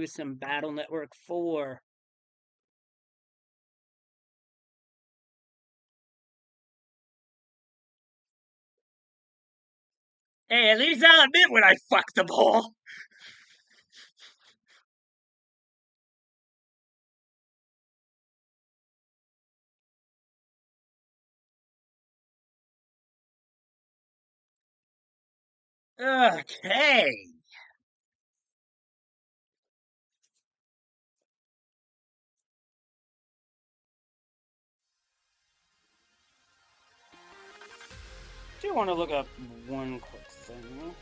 do some Battle Network 4. Hey, at least I'll admit when I fucked the ball. Okay. I do want to look up one quick thing.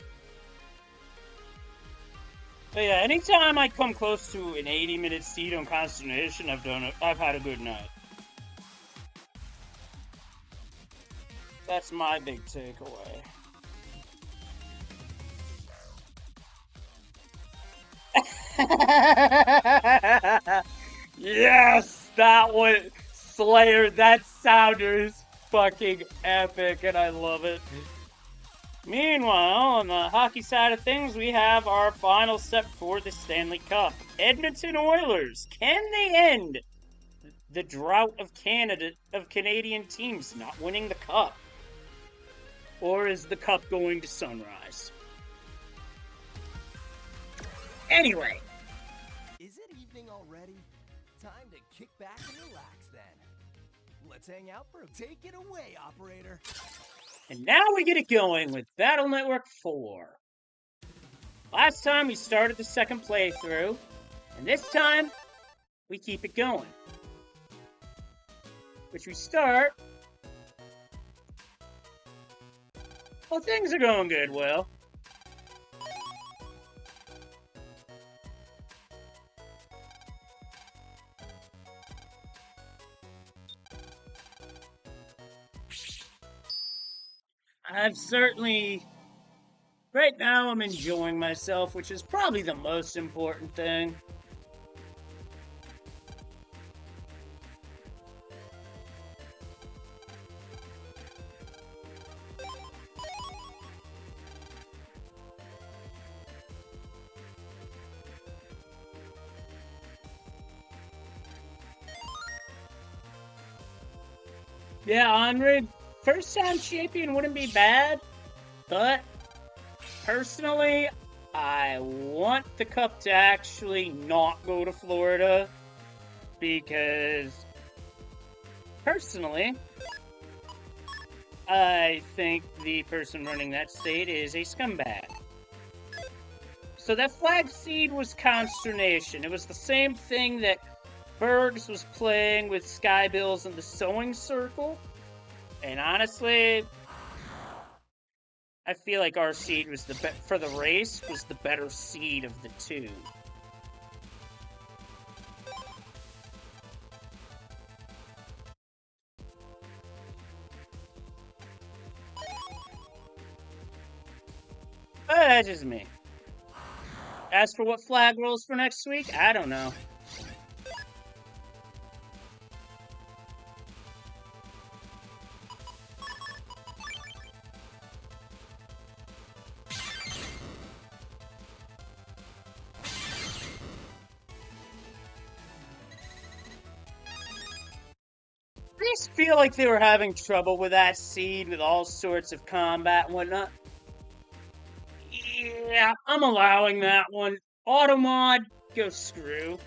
But yeah, anytime I come close to an 80-minute seed on Consternation, I've had a good night. That's my big takeaway. Yes, that one, Slayer. That sounder is fucking epic, and I love it. Meanwhile, on the hockey side of things, we have our final step for the Stanley Cup. Edmonton Oilers. Can they end the drought of Canadian teams not winning the cup? Or is the cup going to Sunrise? Anyway. Is it evening already? Time to kick back and relax then. Let's hang out for a take it away, operator. And now we get it going with Battle Network 4. Last time we started the second playthrough, and this time we keep it going. Which we start. Well, things are going good, Will. I've certainly... Right now I'm enjoying myself, which is probably the most important thing. Yeah, Henri, first time champion wouldn't be bad, but personally, I want the cup to actually not go to Florida because personally, I think the person running that state is a scumbag. So that flag seed was Consternation. It was the same thing that Bergs was playing with Skybills in the sewing circle. And honestly, I feel like our seed was for the race was the better seed of the two. But that's just me. As for what flag rolls for next week, I don't know. I just feel like they were having trouble with that seed with all sorts of combat and whatnot. Yeah, I'm allowing that one. Automod, go screw.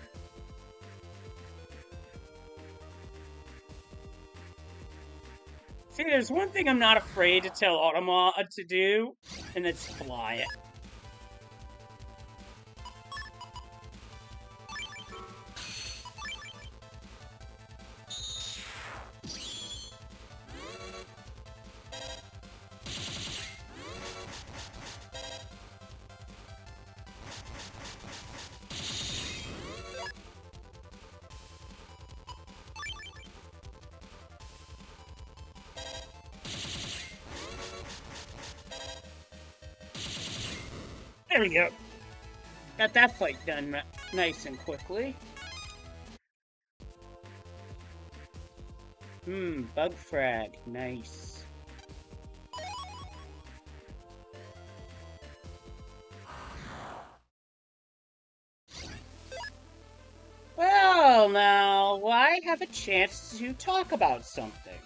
See, there's one thing I'm not afraid to tell Automod to do, and that's fly it. There we go. Got that fight done nice and quickly. Bug frag. Nice. Well, now, I have a chance to talk about something.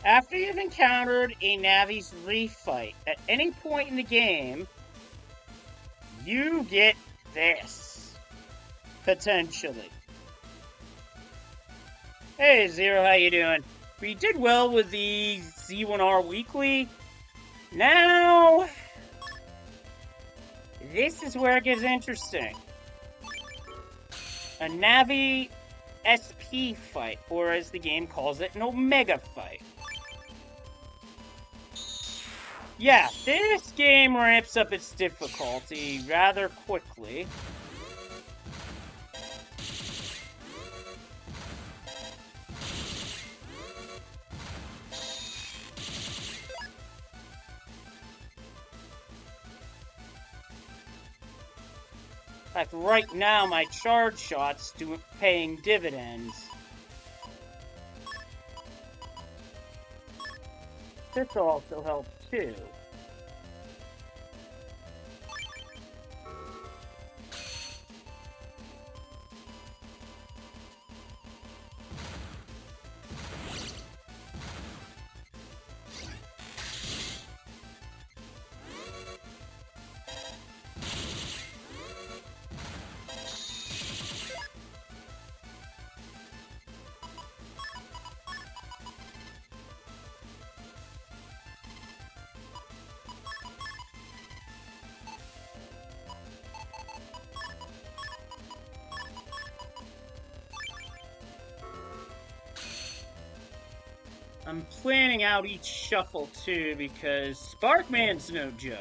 After you've encountered a Navi's Reef fight at any point in the game, you get this. Potentially. Hey, Zero, how you doing? We did well with the Z1R Weekly. Now, this is where it gets interesting. A Navi SP fight, or as the game calls it, an Omega fight. Yeah, this game ramps up its difficulty rather quickly. In fact, right now my charge shot's paying dividends. This also helps too. I'm planning out each shuffle too because Sparkman's no joke.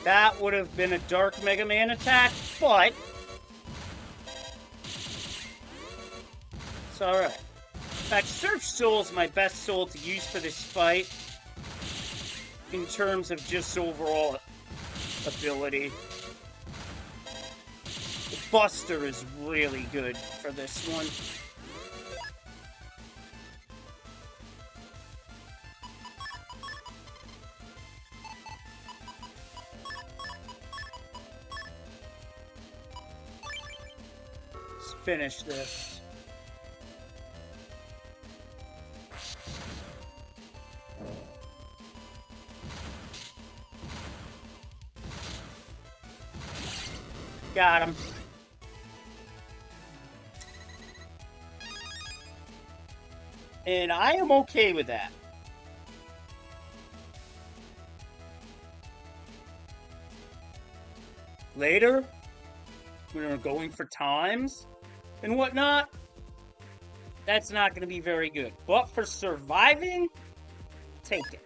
That would have been a Dark Mega Man attack, but it's alright. In fact, Surf Soul is my best soul to use for this fight in terms of just overall ability. The Buster is really good for this one. Let's finish this. Got him. And I am okay with that. Later, when we're going for times and whatnot, that's not going to be very good. But for surviving, take it.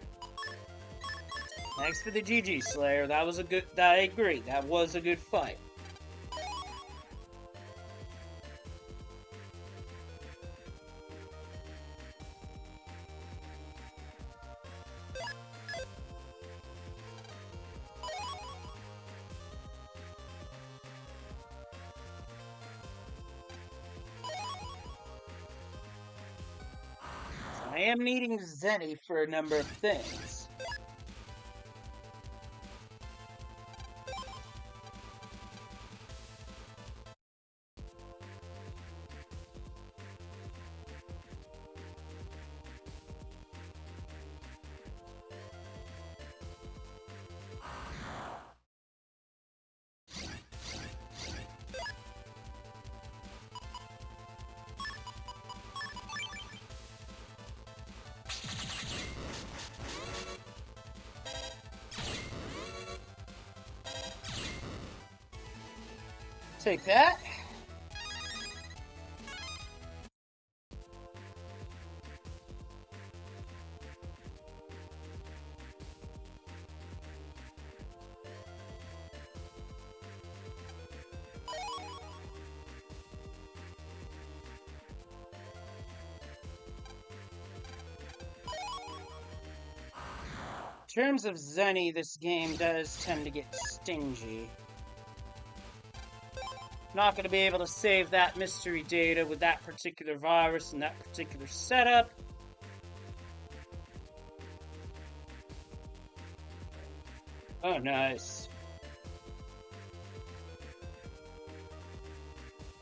Thanks for the GG, Slayer. That was a good... I agree. That was a good fight. I am needing Zenny for a number of things. Take that. In terms of Zenny, this game does tend to get stingy. Not going to be able to save that mystery data with that particular virus and that particular setup. Oh, nice.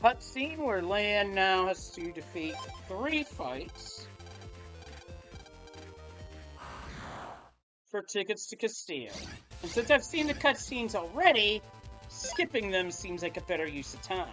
Cutscene where Lan now has to defeat 3 fights for tickets to Castillo. And since I've seen the cutscenes already, skipping them seems like a better use of time.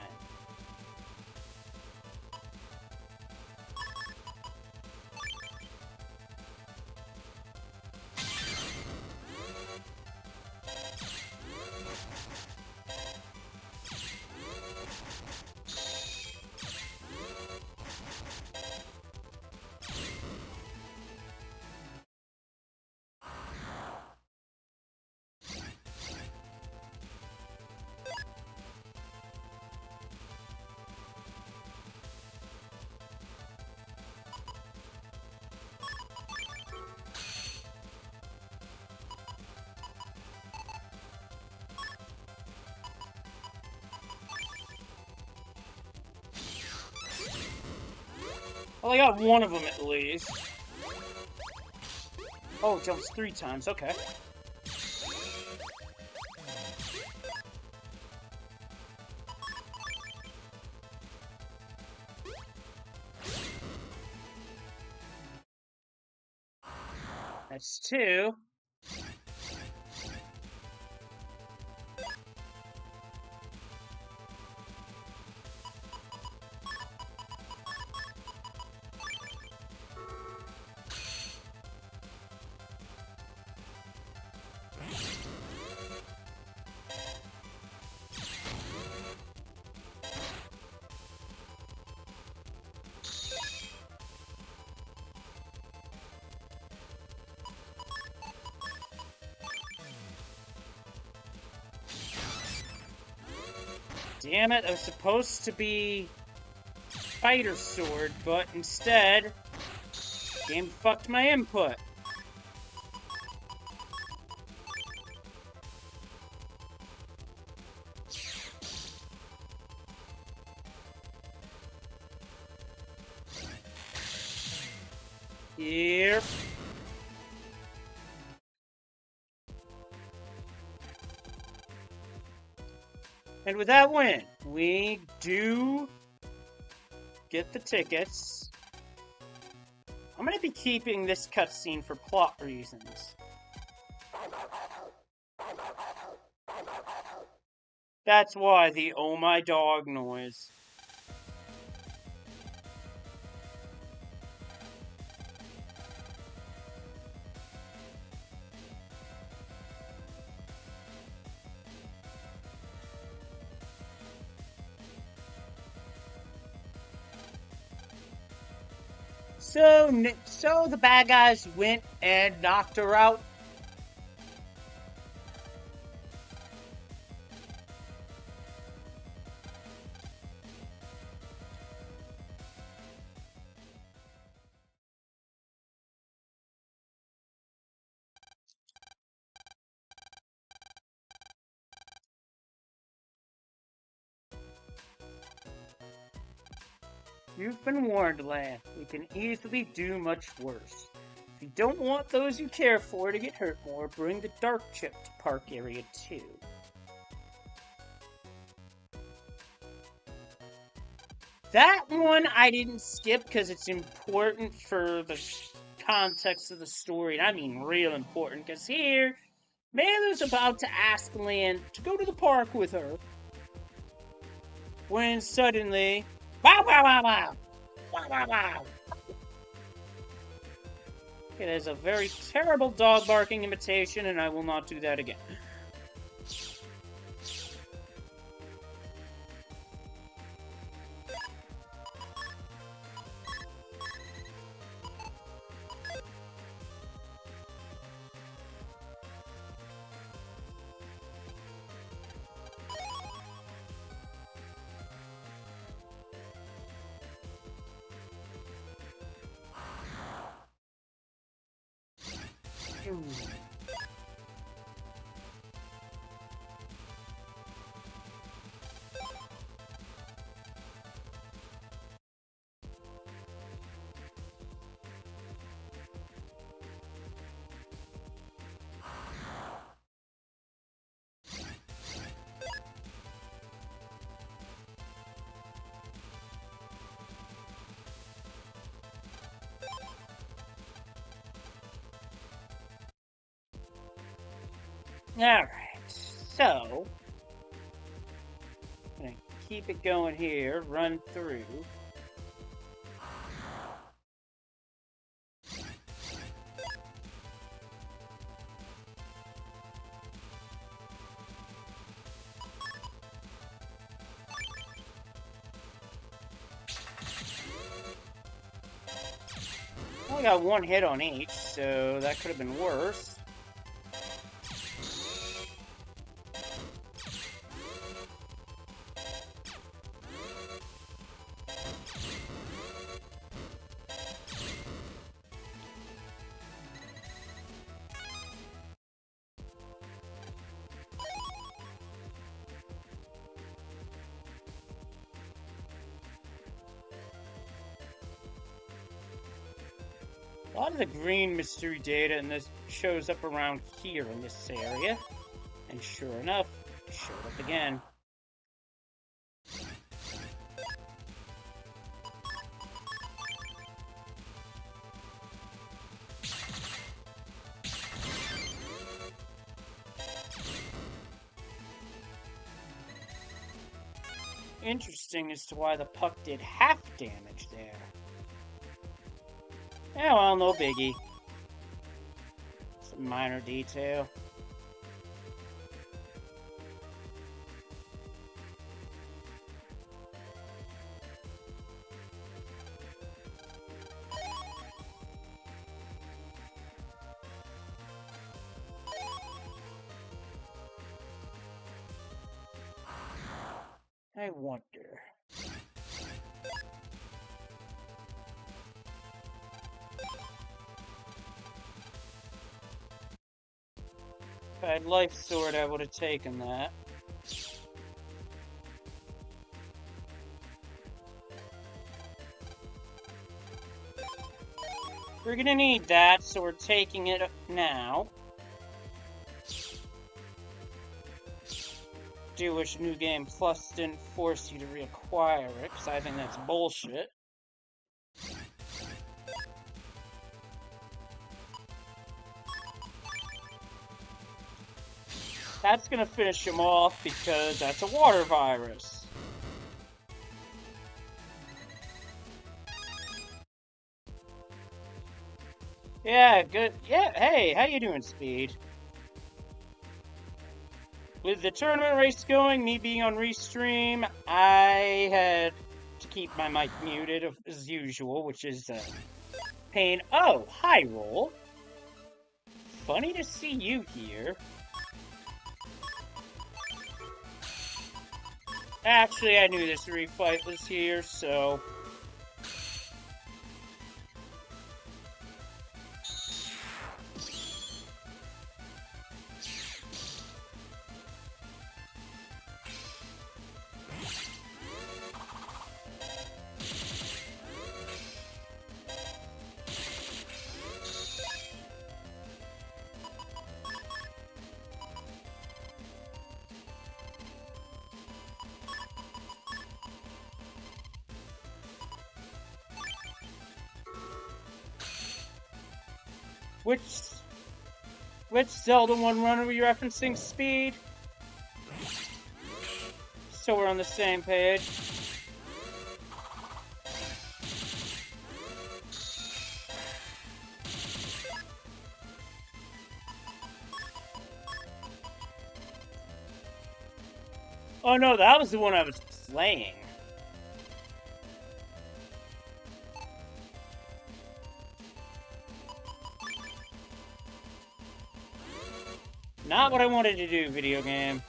Well, I got one of them at least. Oh, jumps 3 times, okay. That's 2. Damn it, I was supposed to be Fighter Sword, but instead, game fucked my input. Yep. And with that win, we do get the tickets. I'm going to be keeping this cutscene for plot reasons. That's why the oh my dog noise. So the bad guys went and knocked her out. You've been warned, Lan. We can easily do much worse. If you don't want those you care for to get hurt more, bring the dark chip to Park Area 2. That one I didn't skip because it's important for the context of the story. And I mean real important, because here, Mailer's about to ask Lan to go to the park with her. When suddenly, wow, wow, wow, wow, wow, wow, wow. It is a very terrible dog barking imitation, and I will not do that again. Alright, so... I'm gonna keep it going here, run through. Only got one hit on each, so that could have been worse. A lot of the green mystery data in this shows up around here in this area. And sure enough, it showed up again. Interesting as to why the puck did half damage there. Yeah, well, no biggie. Some minor detail. I wonder. If I had Life Sword, I would have taken that. We're gonna need that, so we're taking it now. Do wish New Game Plus didn't force you to reacquire it, because I think that's bullshit. That's gonna finish him off because that's a water virus. Yeah, good. Yeah, hey, how you doing, Speed? With the tournament race going, me being on Restream, I had to keep my mic muted as usual, which is a pain. Oh, hi, Roll. Funny to see you here. Actually, I knew this refight was here, so... Which Zelda 1 run are you referencing, Speed? So we're on the same page. Oh no, that was the one I was playing. Not what I wanted to do, video game.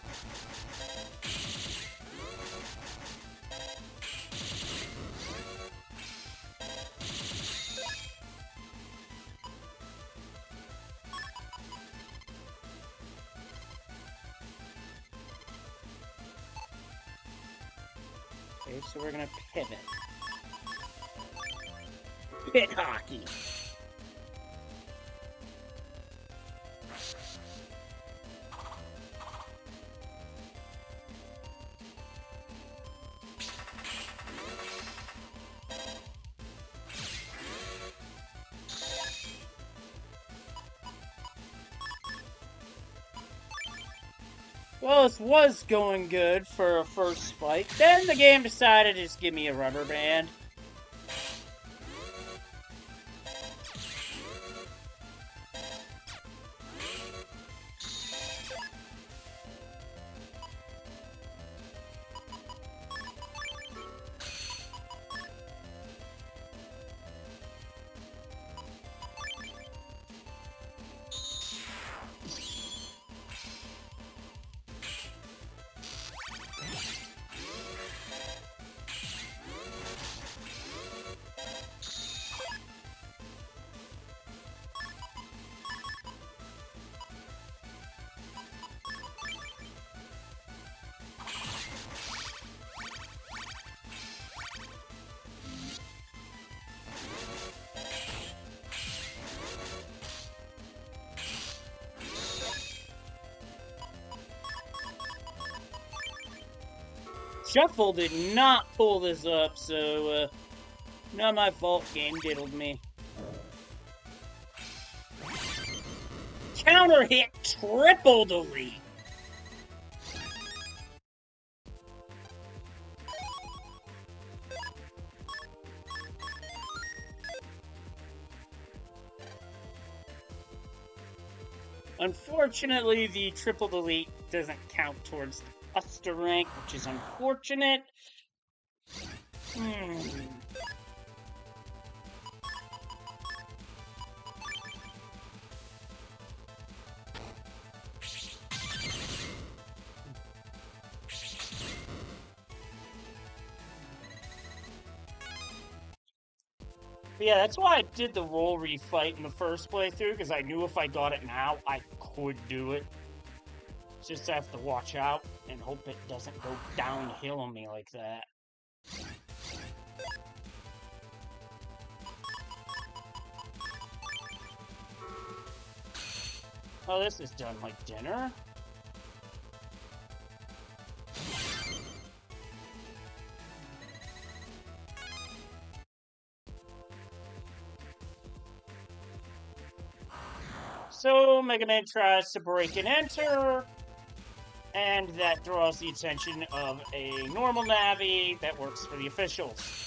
Okay, so we're gonna pivot. Pit hockey. Well, this was going good for a first spike. Then the game decided to just give me a rubber band. Shuffle did not pull this up, so not my fault. Game diddled me. Counter hit triple delete. Unfortunately, the triple delete doesn't count towards the Buster rank, which is unfortunate. But yeah, that's why I did the roll refight in the first playthrough, because I knew if I got it now, I could do it. Just have to watch out and hope it doesn't go downhill on me like that. Oh, this is done like dinner. So Mega Man tries to break and enter, and that draws the attention of a normal Navi that works for the officials.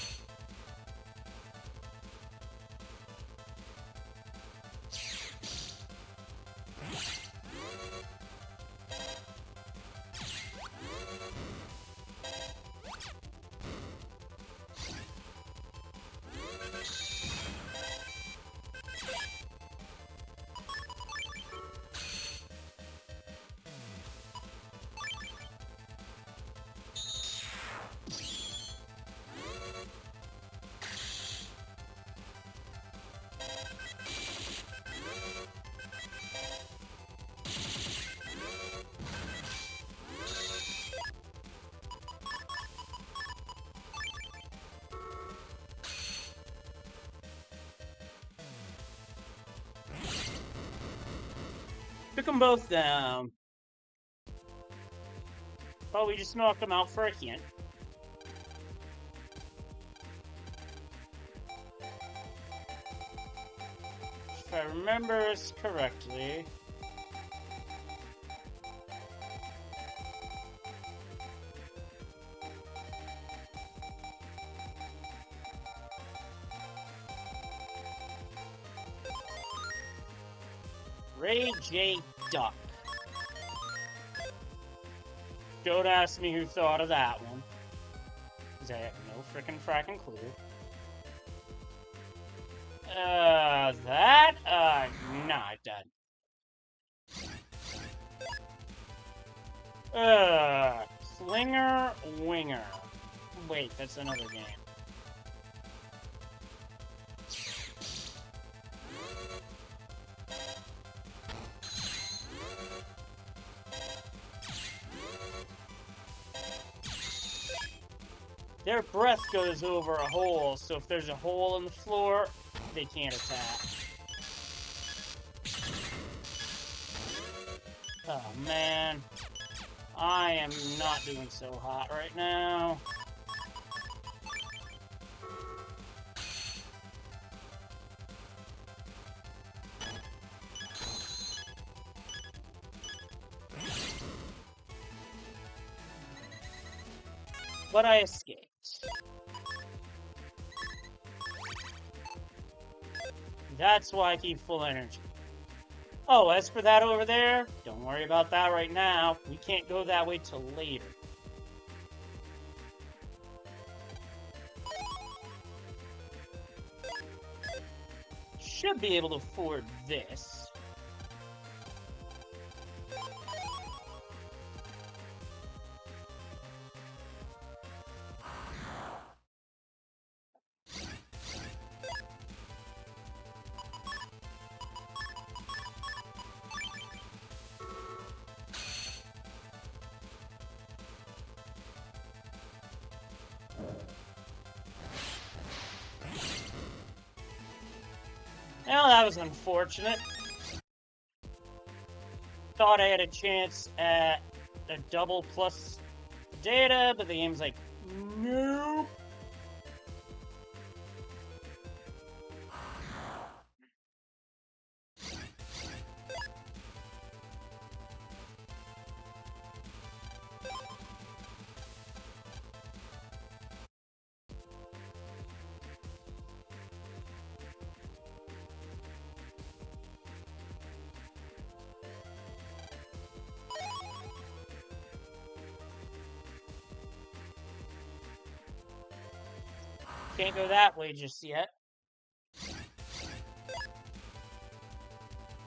Took them both down. Oh, we just knocked them out for a hint. If I remember this correctly. Ray J. Duck. Don't ask me who thought of that one, because I have no frickin' clue. No, I didn't. Slinger Winger. Wait, that's another game. Their breath goes over a hole, so if there's a hole in the floor, they can't attack. Oh man, I am not doing so hot right now. but I escaped. That's why I keep full energy. Oh, as for that over there, don't worry about that right now. We can't go that way till later. Should be able to afford this. Well, that was unfortunate. Thought I had a chance at a double plus data, but the game's like, nope. Can't go that way just yet.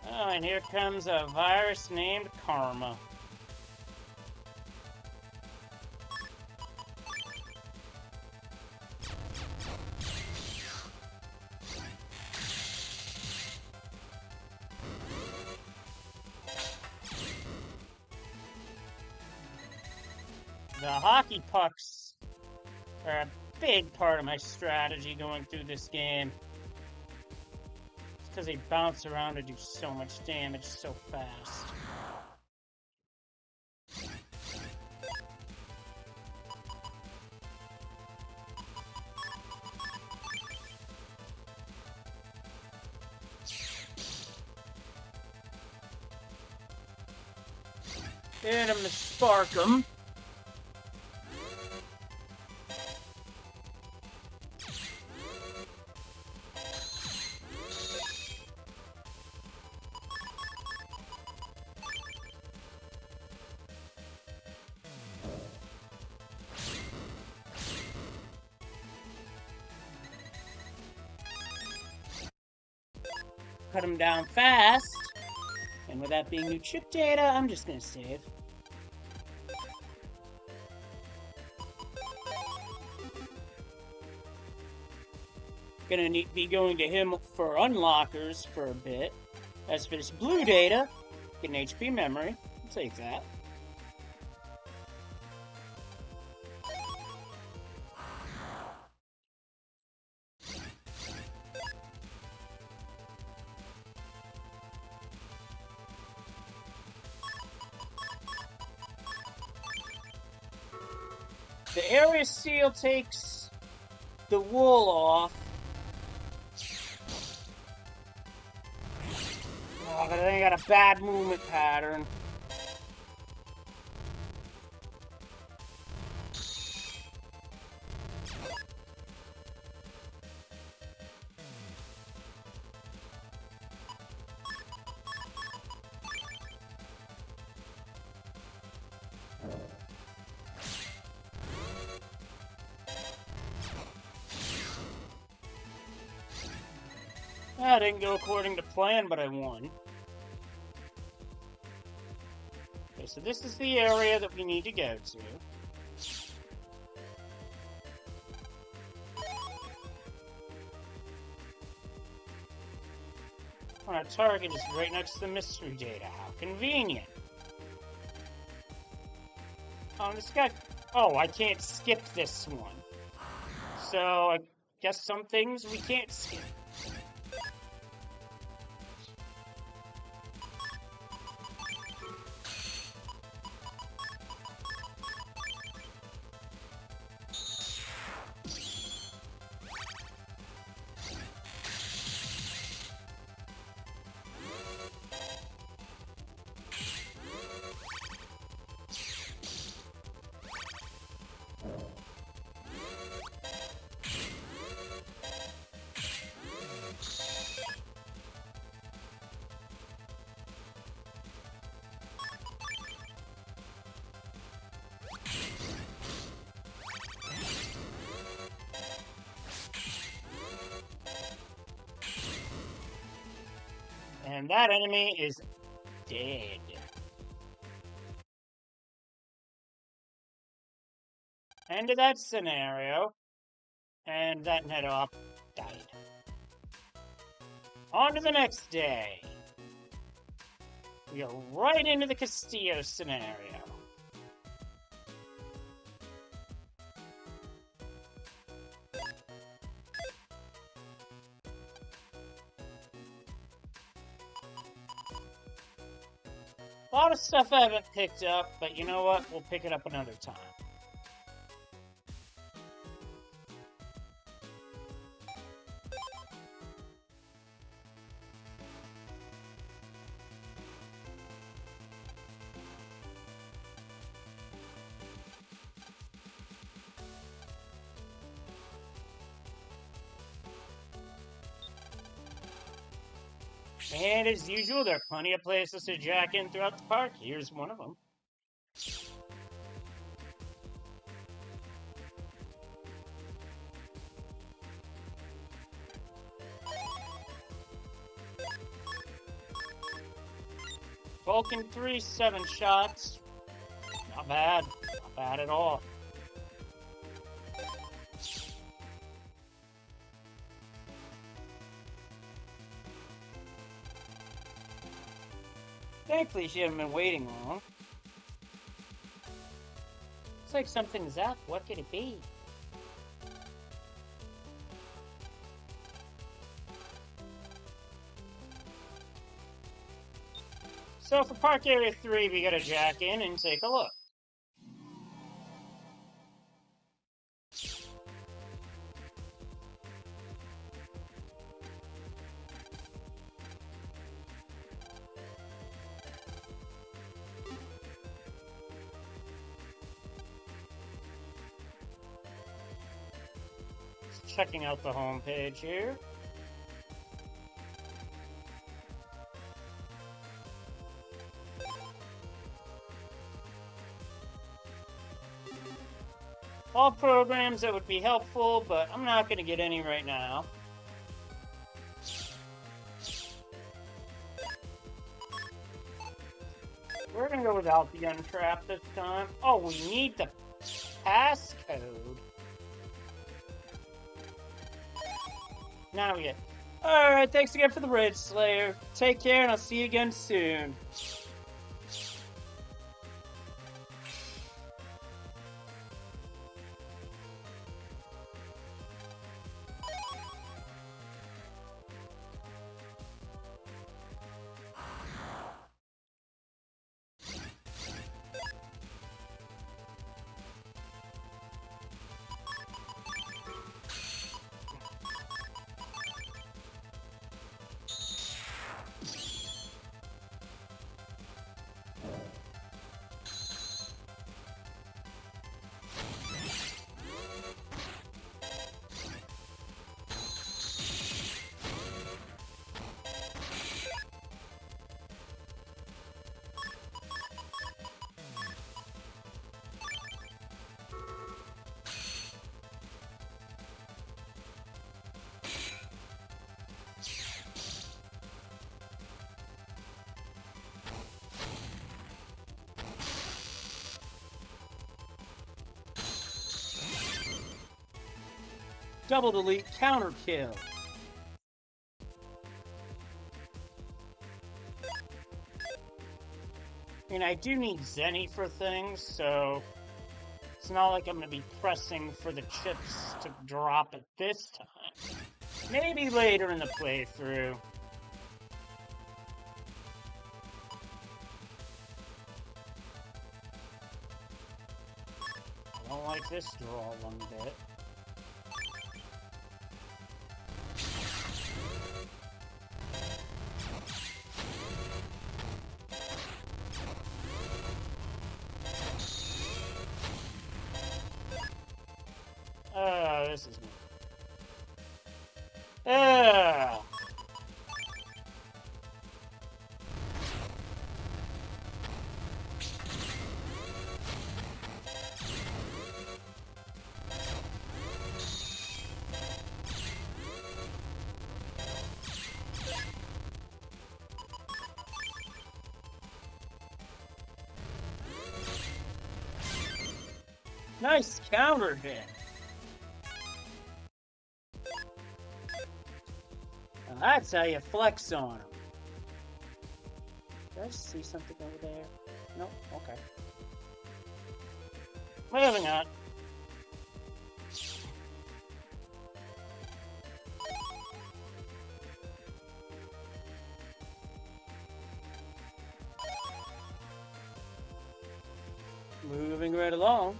Oh, and here comes a virus named Karma. The hockey pucks are a big part of my strategy going through this game. It's because they bounce around and do so much damage so fast. And I'm gonna spark them. Cut them down fast. And with that being new chip data, I'm just gonna save. Gonna be going to him for unlockers for a bit. As for this blue data, get an HP memory. I'll take that. The area seal takes the wool off. Oh, but I got a bad movement pattern. That didn't go according to plan, but I won. Okay, so this is the area that we need to go to. Our target is right next to the mystery data. How convenient. This guy... Oh, I can't skip this one. So, I guess some things we can't skip. And that enemy is dead. End of that scenario. And that Netop died. On to the next day. We go right into the Castillo scenario. A lot of stuff I haven't picked up, but you know what? We'll pick it up another time. And as usual, there are plenty of places to jack in throughout the park. Here's one of them. Vulcan 3, 7 shots. Not bad. Not bad at all. Thankfully, she hasn't been waiting long. Looks like something's up. What could it be? So for Park Area 3, we gotta jack in and take a look. Checking out the home page here. All programs that would be helpful, but I'm not going to get any right now. We're going to go without the untrap this time. Oh, we need the passcode. Now we get. Alright, thanks again for the Red Slayer. Take care, and I'll see you again soon. Double delete counter kill. And I do need Zenny for things, so it's not like I'm going to be pressing for the chips to drop it this time. Maybe later in the playthrough. I don't like this draw one bit. This is me. Nice counter hit. Now that's how you flex on him. Did I see something over there? No? Okay. Moving on. Moving right along.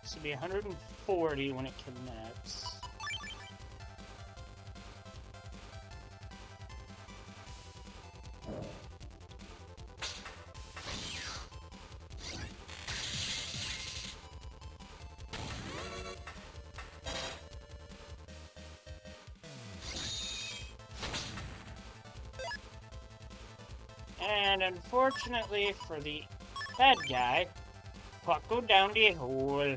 This will be 140 when it connects. And unfortunately for the bad guy, puck go down the hole.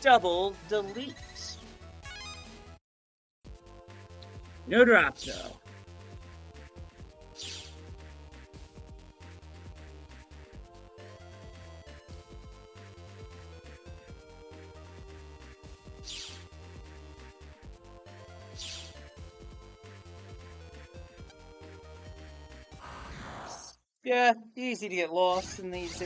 Double delete. No drops though. Yeah, easy to get lost in these.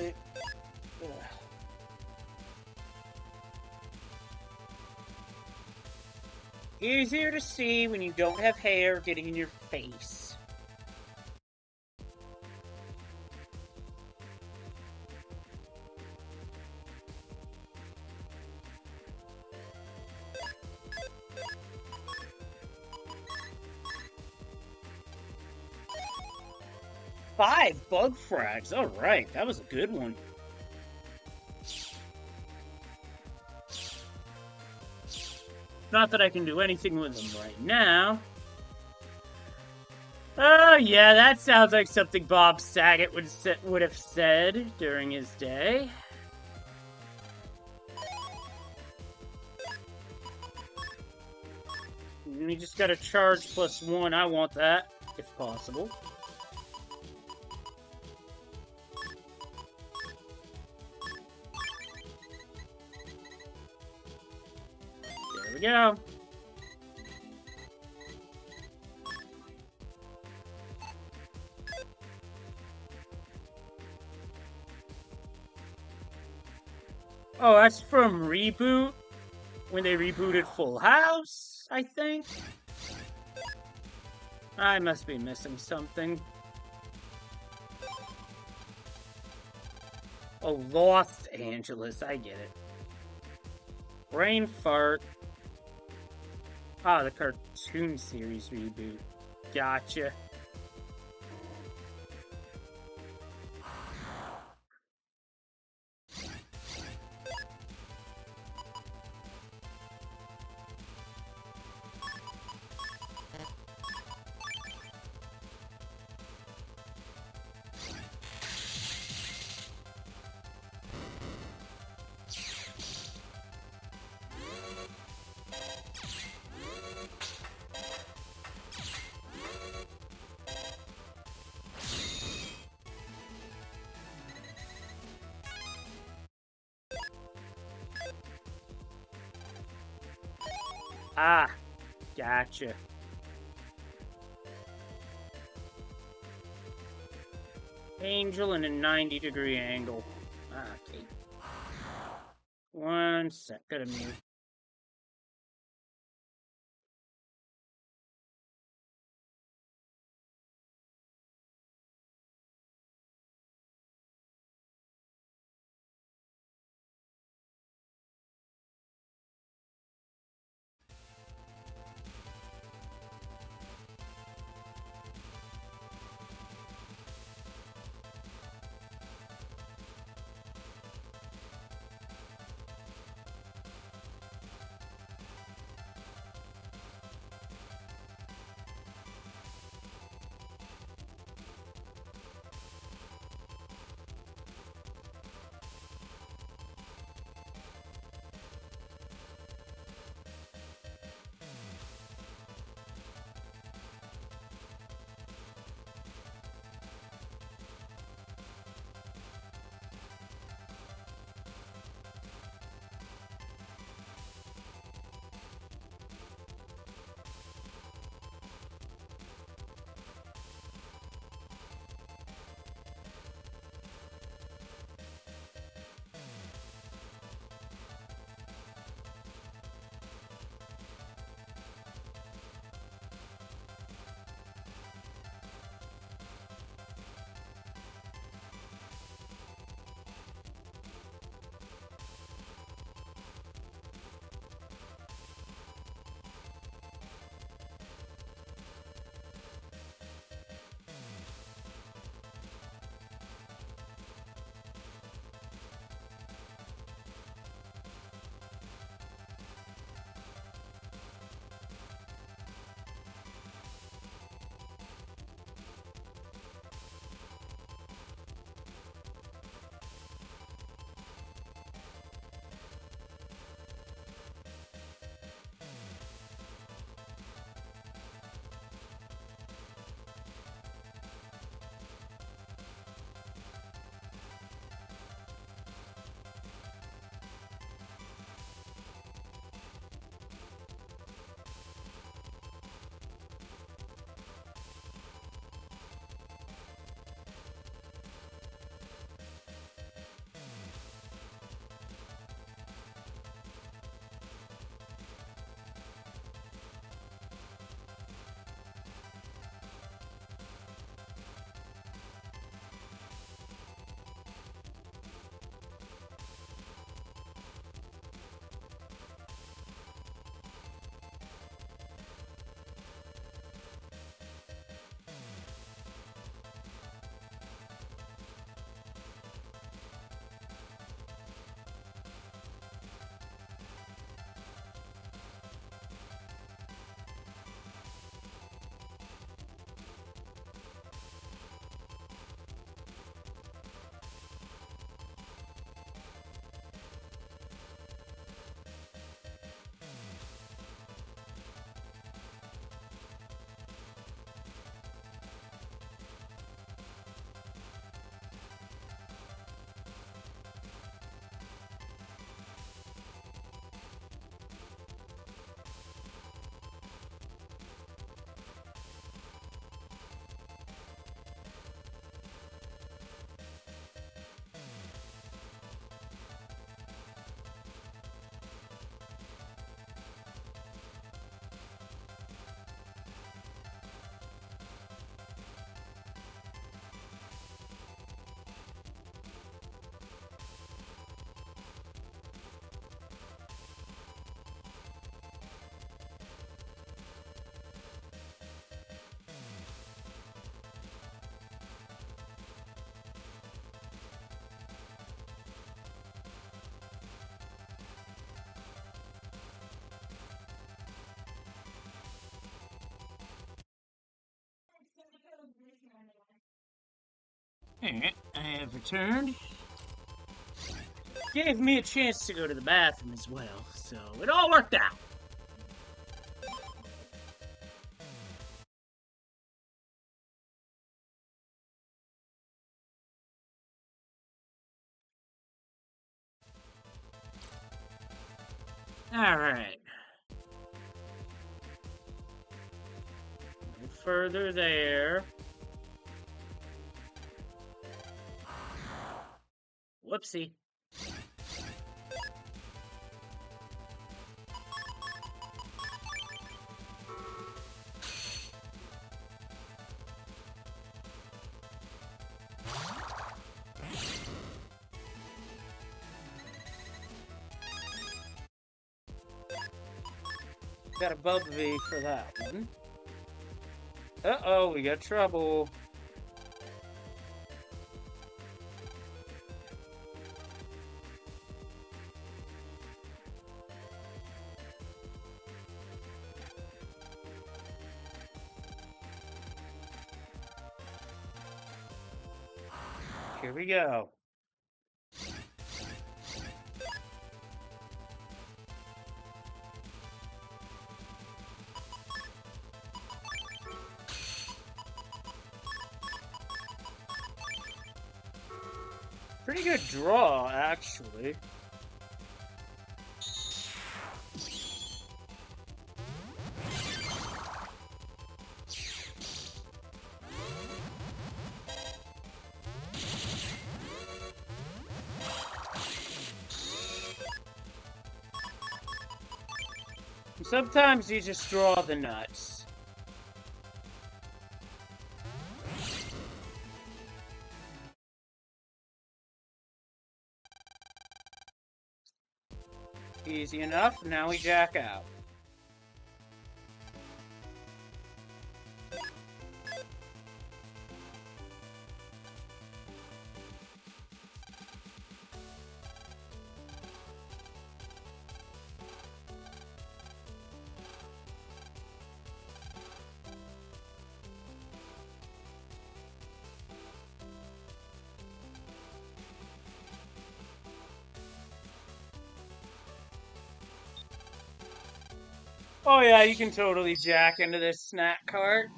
Easier to see when you don't have hair getting in your face. Five bug frags. All right, that was a good one. Not that I can do anything with them right now. Oh, yeah, that sounds like something Bob Saget would have said during his day. We just got a charge +1. I want that, if possible. There we go. Oh, that's from Reboot? When they rebooted Full House, I think? I must be missing something. Oh, Los Angeles, I get it. Brain fart. Ah, the cartoon series reboot. Gotcha. Ah, gotcha. Angel in a 90-degree angle. Okay. One sec, gotta mute. Alright, I have returned. Gave me a chance to go to the bathroom as well, so it all worked out. Alright. No further there. Whoopsie. Got a Bubby for that one. Uh-oh, we got trouble. Here we go. Pretty good draw, actually. Sometimes you just draw the nuts. Easy enough, now we jack out. Oh yeah, you can totally jack into this snack cart.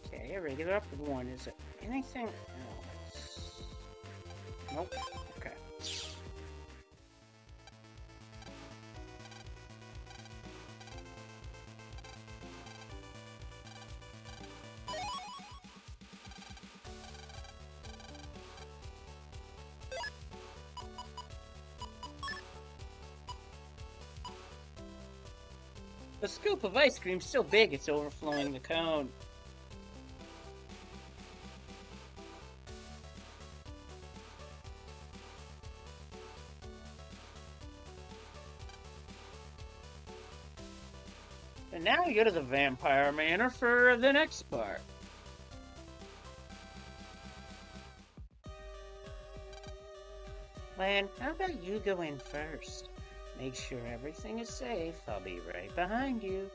Okay, a regular up one. Is it anything else? Nope. Okay. The scoop of ice cream's so big it's overflowing the cone. And now we go to the Vampire Manor for the next part. Lan, how about you go in first? Make sure everything is safe. I'll be right behind you.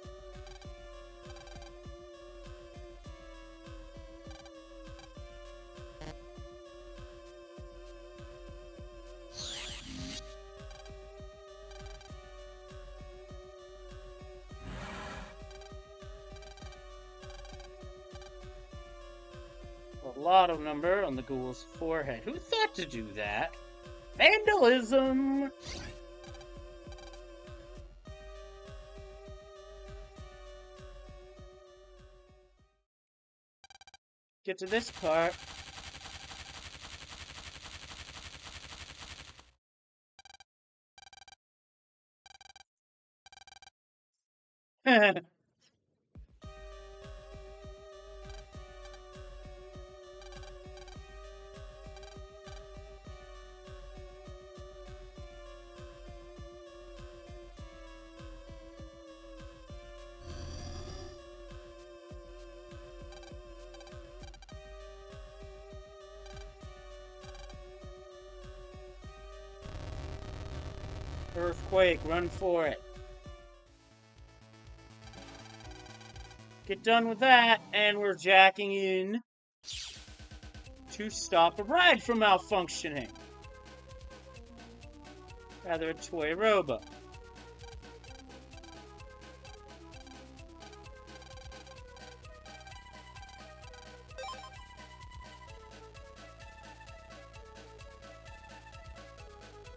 A lotto number on the ghoul's forehead. Who thought to do that? Vandalism! Get to this part. Earthquake, run for it. Get done with that, and we're jacking in to stop a ride from malfunctioning. Rather, a toy robot.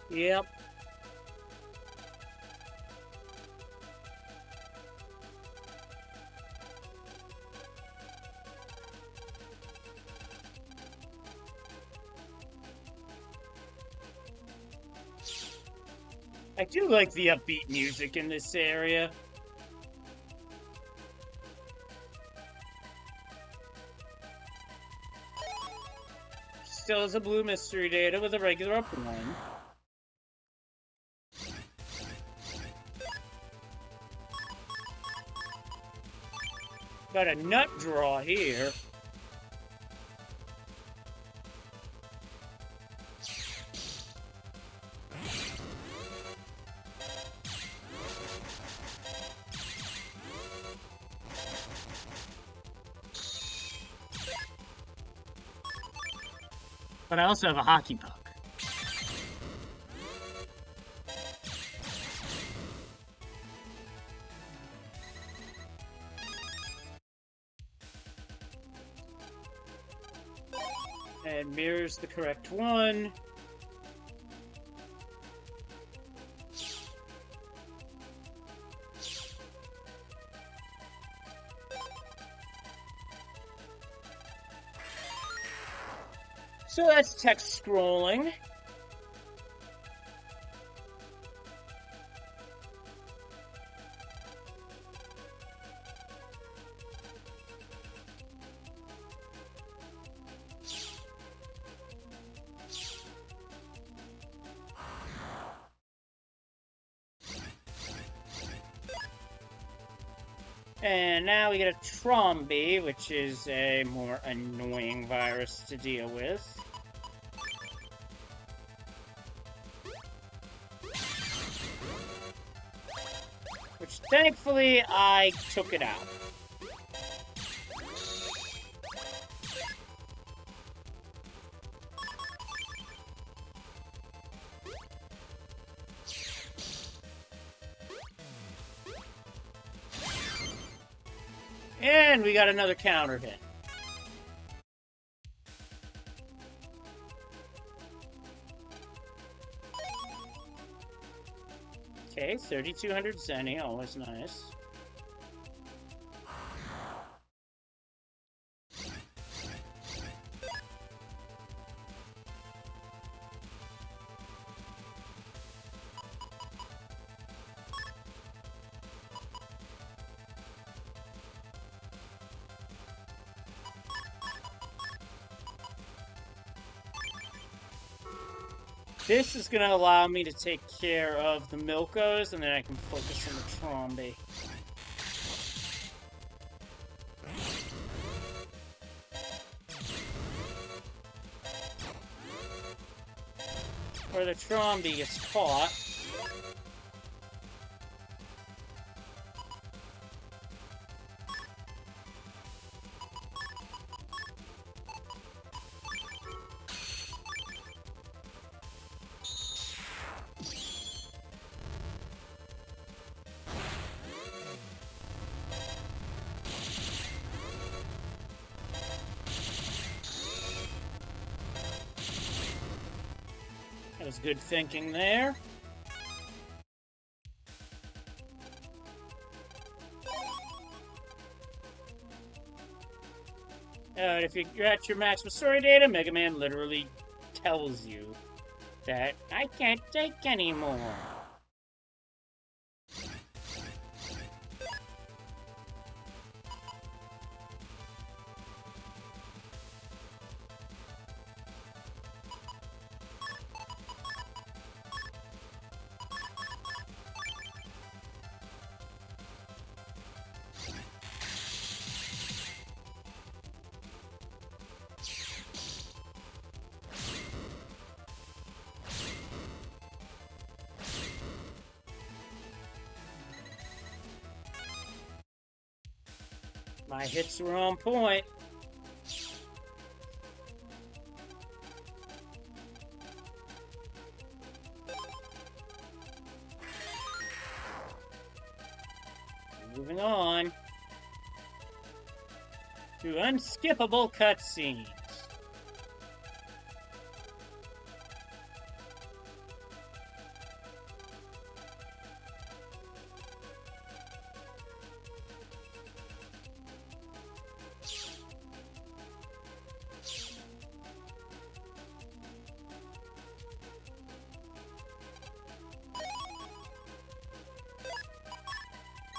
Yep. I do like the upbeat music in this area. Still has a blue mystery data with a regular up 1. Got a nut draw here. But I also have a hockey puck. And mirrors the correct one. So that's text scrolling. And now we get a Tromby, which is a more annoying virus to deal with. Which, thankfully, I took it out. And we got another counter hit. Okay, 3,200 Zenny, always nice. This is going to allow me to take care of the Milkos, and then I can focus on the Tromby. Where the Tromby gets caught. That was good thinking there. If you're at your maximum story data, Mega Man literally tells you that I can't take anymore. My hits were on point. Moving on to unskippable cutscenes.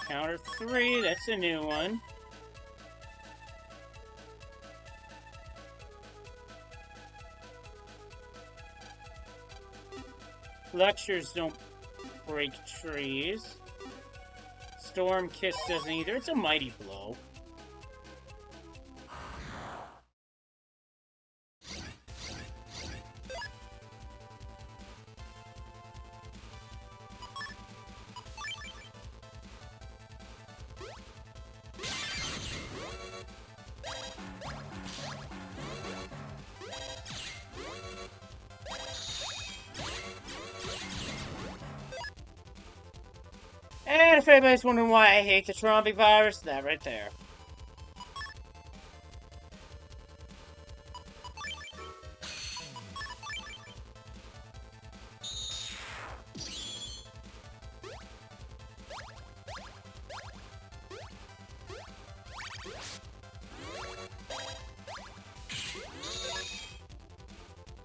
Counter 3, that's a new one. Lectures don't break trees. Storm Kiss doesn't either. It's a mighty blow. And if anybody's wondering why I hate the Trombie virus, that right there.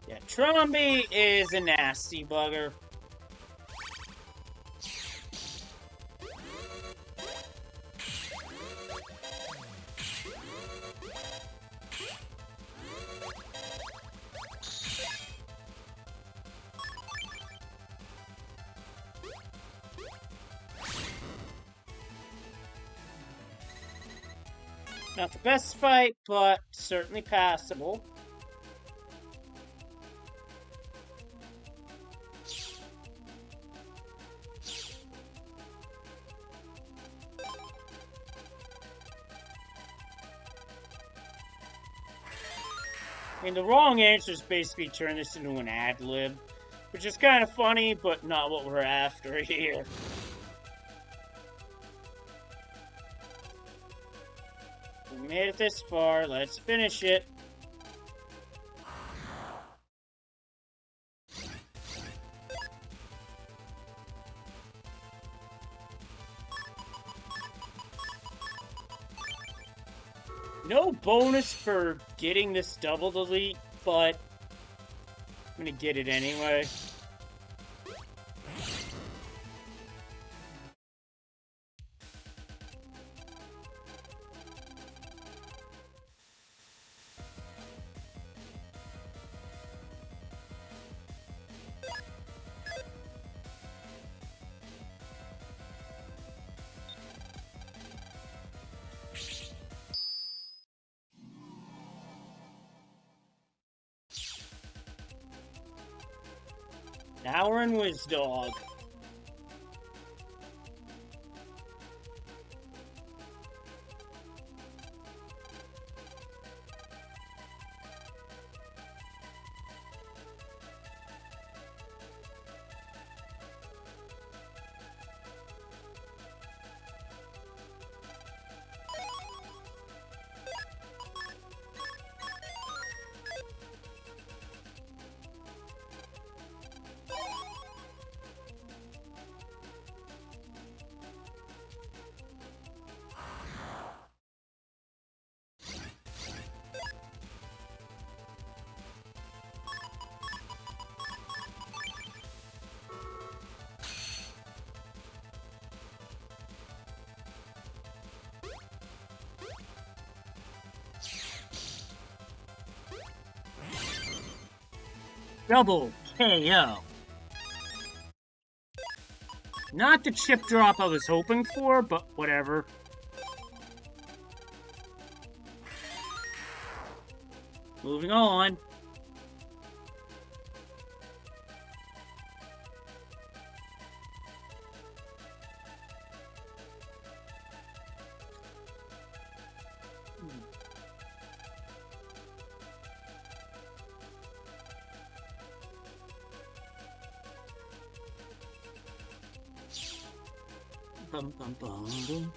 Yeah, Trombie is a nasty bugger. Not the best fight, but certainly passable. I mean, the wrong answer is basically turn this into an ad-lib, which is kind of funny, but not what we're after here. We made it this far, let's finish it. No bonus for getting this double delete, but I'm gonna get it anyway. Now we're in Wizdog. Double KO. Not the chip drop I was hoping for, but whatever. Moving on. Bum, bum, bum, bum.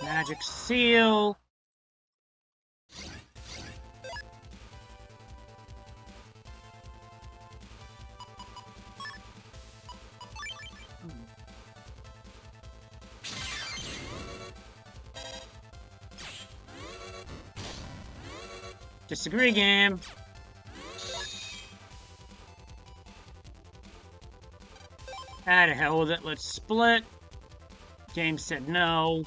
Magic Seal. Disagree game. Ah, to hell with it. Let's split. Game said no.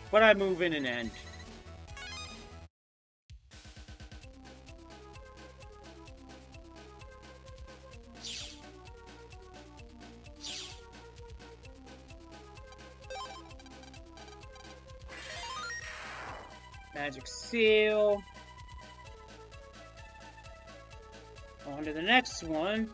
But I move in and end. Magic Seal. On to the next one.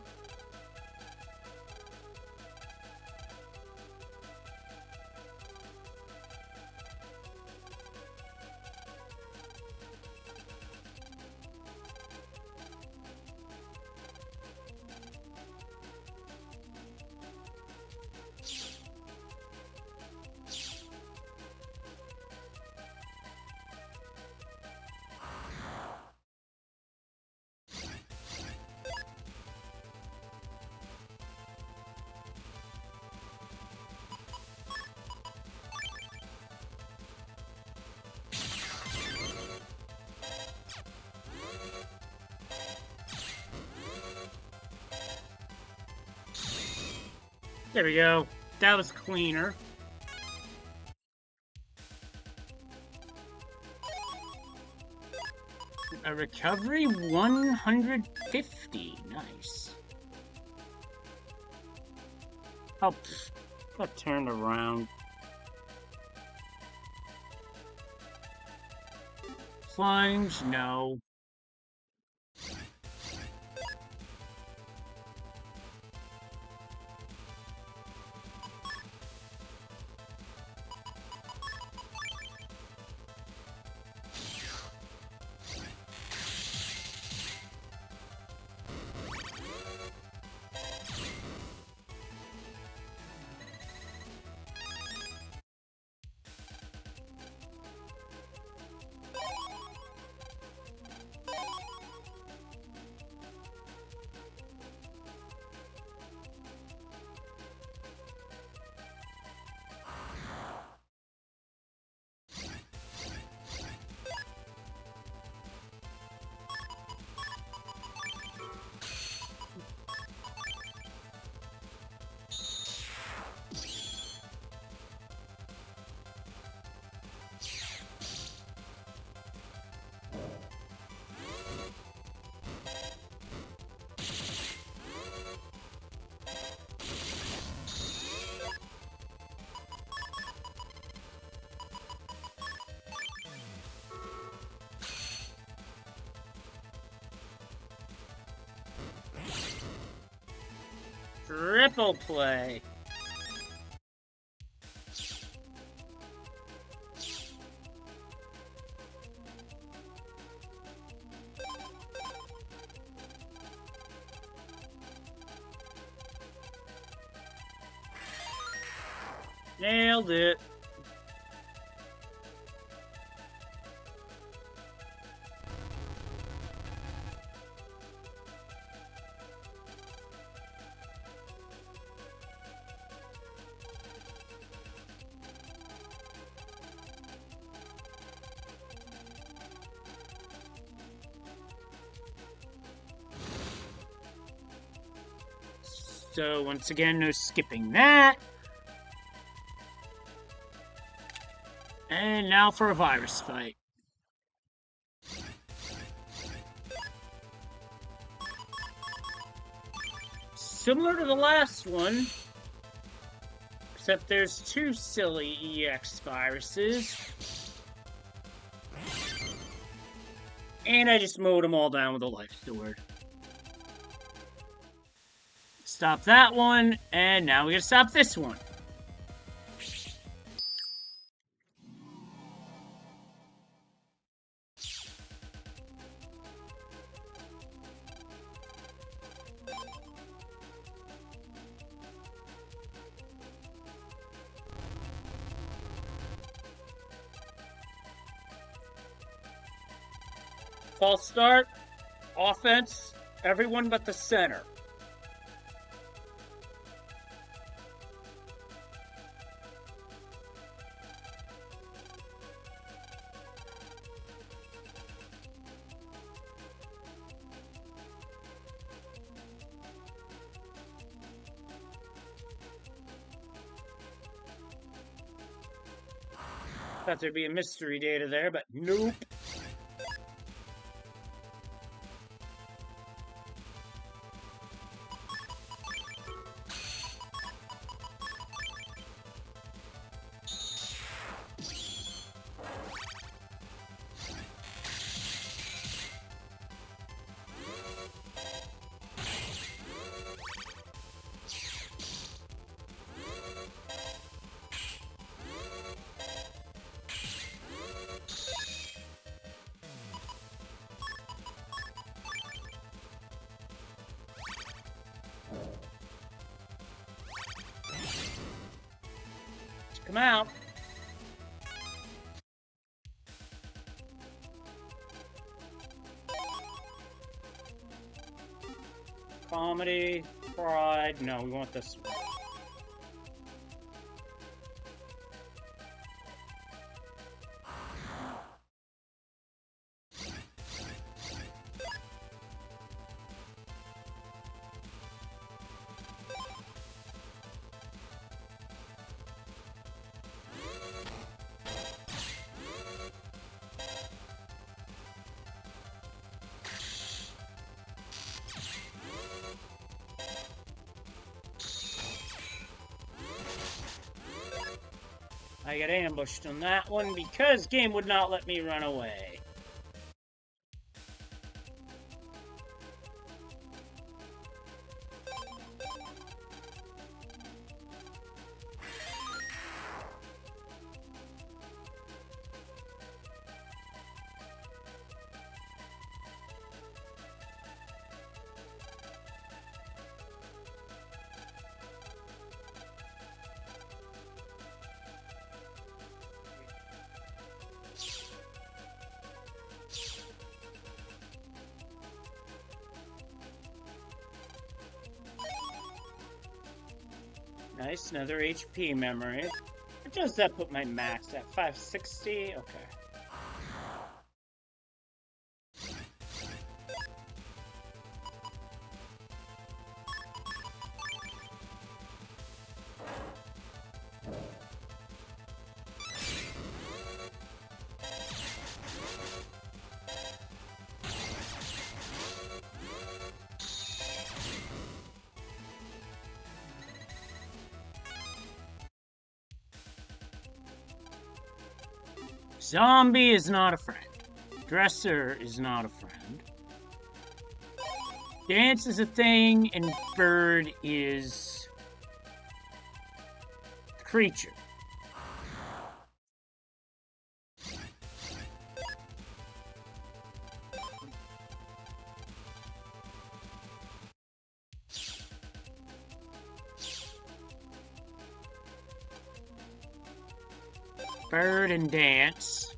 There we go. That was cleaner. A recovery 150. Nice. Oh, got turned around. Plunge, no. Triple play. Nailed it. So once again, no skipping that. And now for a virus fight. Similar to the last one, Except there's 2 silly EX viruses. And I just mowed them all down with a life sword. Stop that one, and now we gotta stop this one. False start, offense, everyone but the center. Thought there'd be a mystery data there, but nope. Come out. Comedy, pride. No, we want this one. I got ambushed on that one because game would not let me run away. Nice, another HP memory. What does that put my max at? 560? Okay. Zombie is not a friend. Dresser is not a friend. Dance is a thing, and bird is creature. Bird and dance.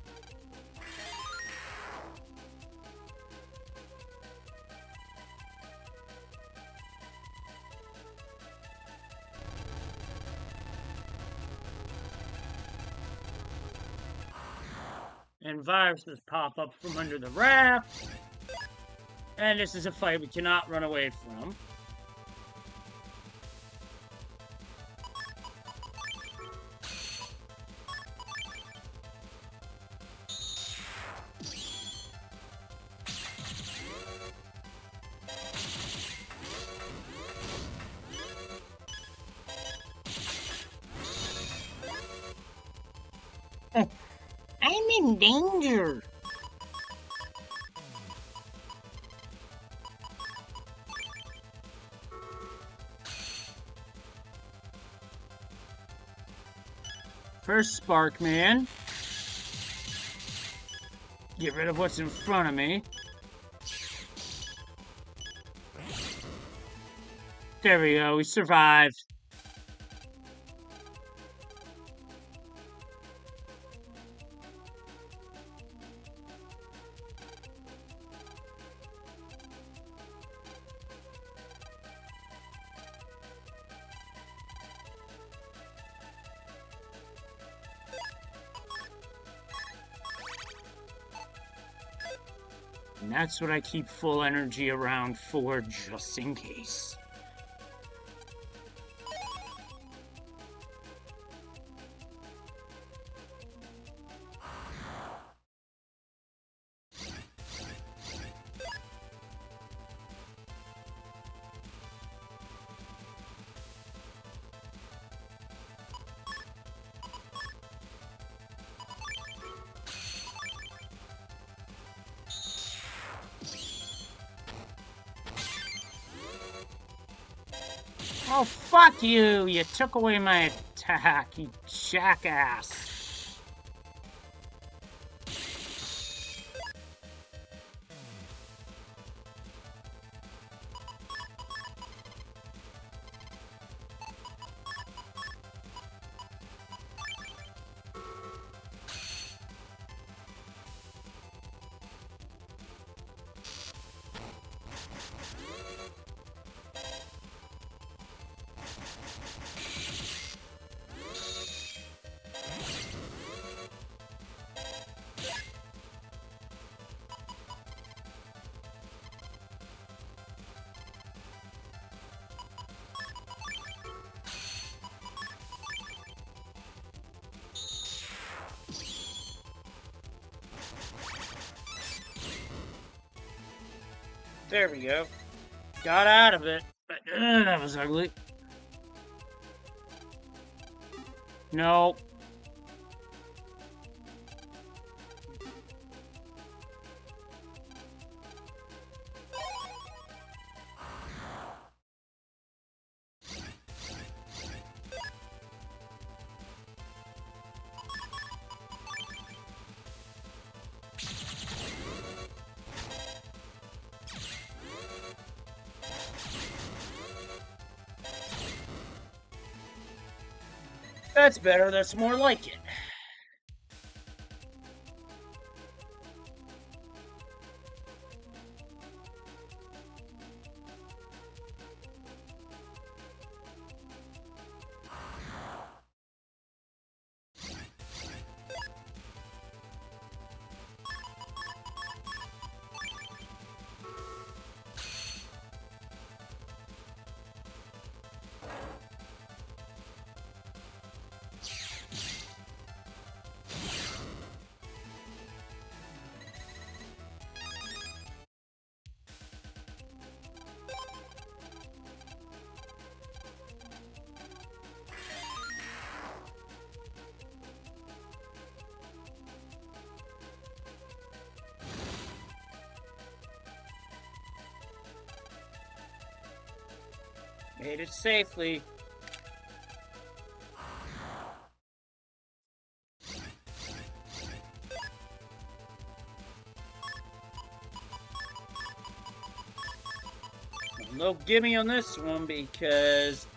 And viruses pop up from under the raft. And this is a fight we cannot run away from. I'm in danger. First spark, man. Get rid of what's in front of me. There we go, we survived. And that's what I keep full energy around for, just in case. Oh, fuck you! You took away my attack, you jackass. There we go. Got out of it, but that was ugly. No. That's better, that's more like it. Made it safely. No gimme on this one because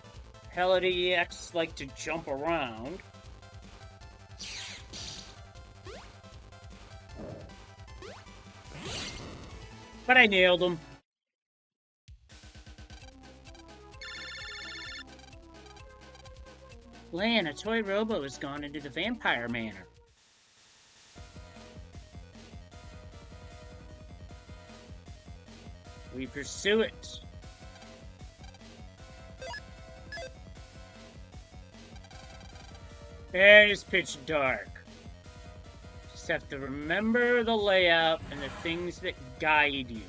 Hella EX like to jump around. But I nailed him. Lan, a toy robo has gone into the vampire manor. We pursue it. And it's pitch dark. Just have to remember the layout and the things that guide you.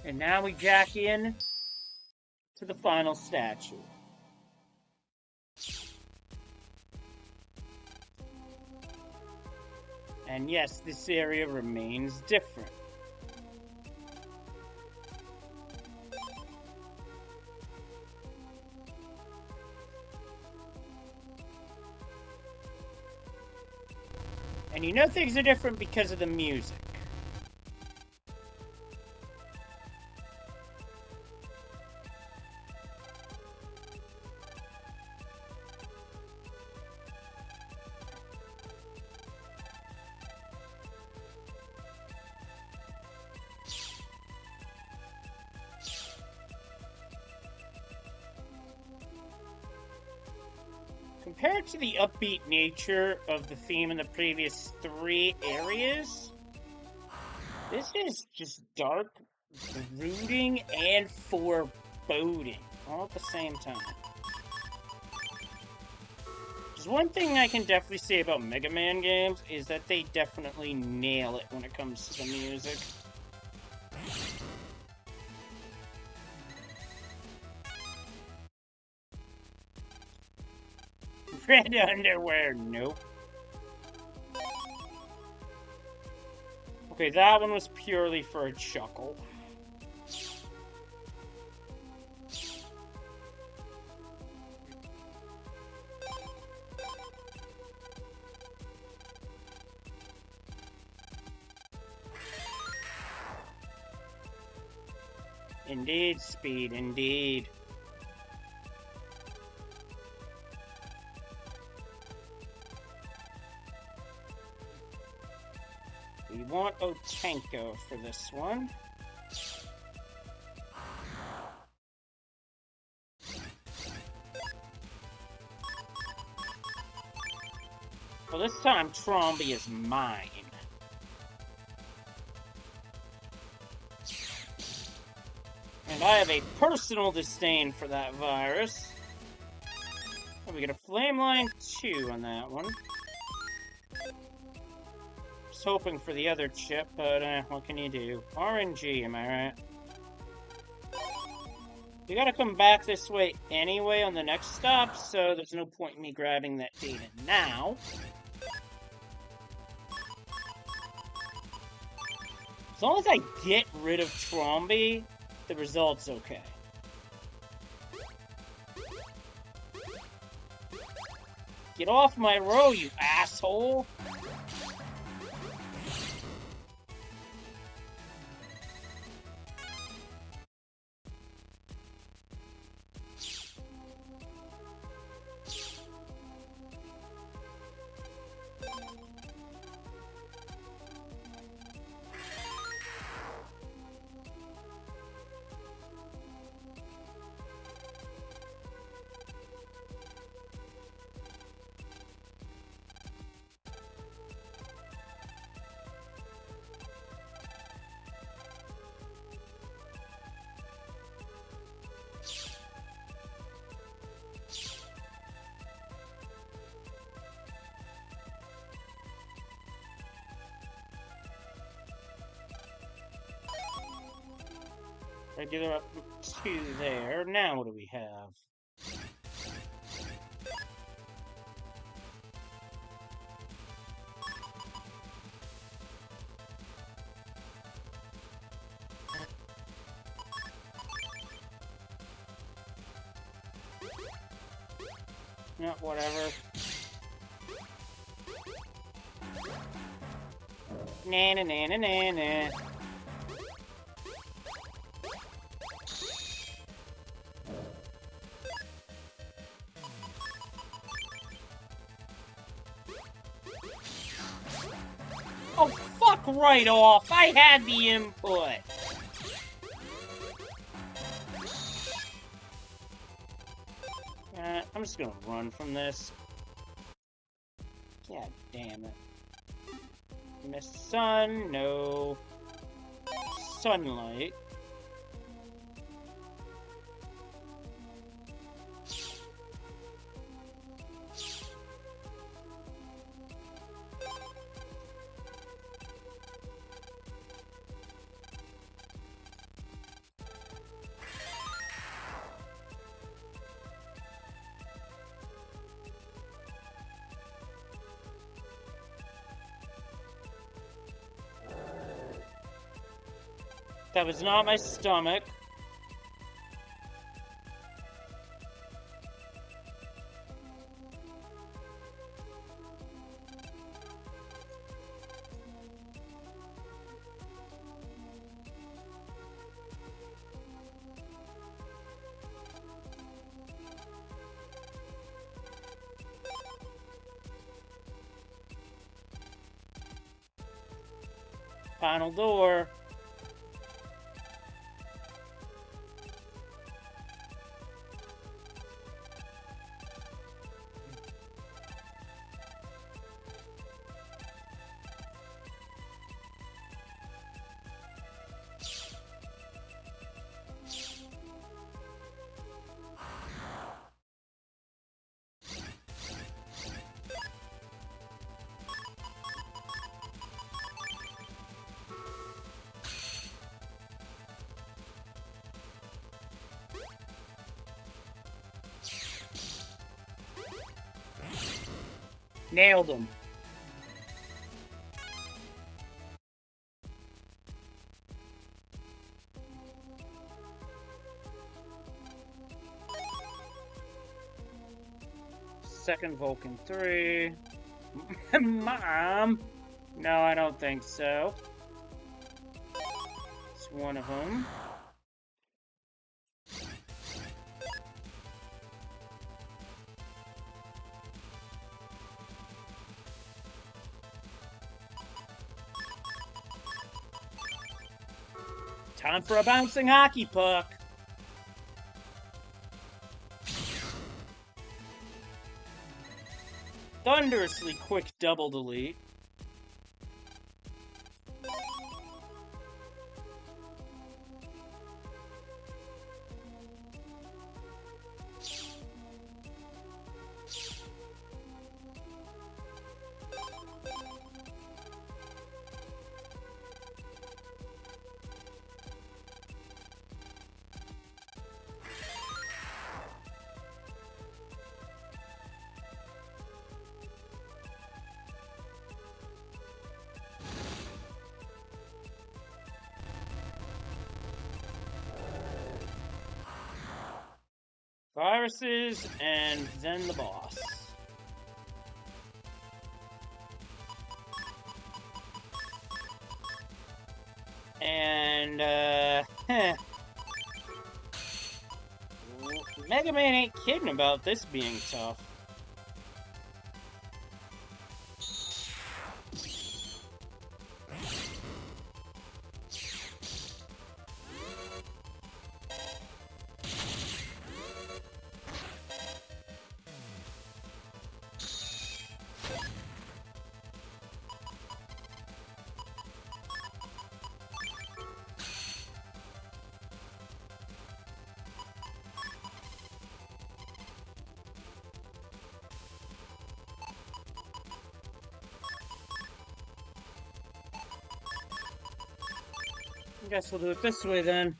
And now we jack in to the final statue. And yes, this area remains different. And you know things are different because of the music. Compared to the upbeat nature of the theme in the previous 3 areas, this is just dark, brooding, and foreboding all at the same time. There's one thing I can definitely say about Mega Man games is that they definitely nail it when it comes to the music. Red underwear, nope. Okay, that one was purely for a chuckle. Indeed, Speed, indeed. We want Otenko for this one. Well, this time Tromby is mine. And I have a personal disdain for that virus. Oh, we get a Flame Line 2 on that one. Just hoping for the other chip, but what can you do? RNG, am I right? We gotta come back this way anyway on the next stop, so there's no point in me grabbing that data now. As long as I get rid of Tromby, the result's okay. Get off my row, you asshole! Regular up to there. Now what do we have? No, whatever. Na na na na na na. Oh, fuck right off! I had the input! I'm just gonna run from this. God damn it. Miss sun, no. Sunlight. That was not my stomach. Final door. Nailed him. Second Vulcan 3. Mom! No, I don't think so. It's one of them. Time for a bouncing hockey puck. Thunderously quick double delete. Viruses, and then the boss. And, Mega Man ain't kidding about this being tough. I guess we'll do it this way then.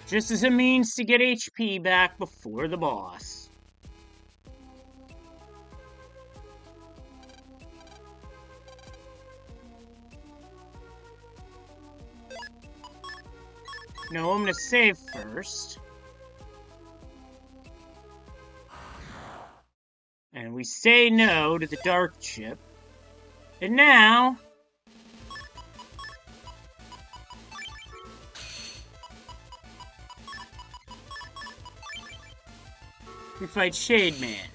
Just as a means to get HP back before the boss. No, I'm gonna save first. And we say no to the dark chip. And now... we fight Shade Man.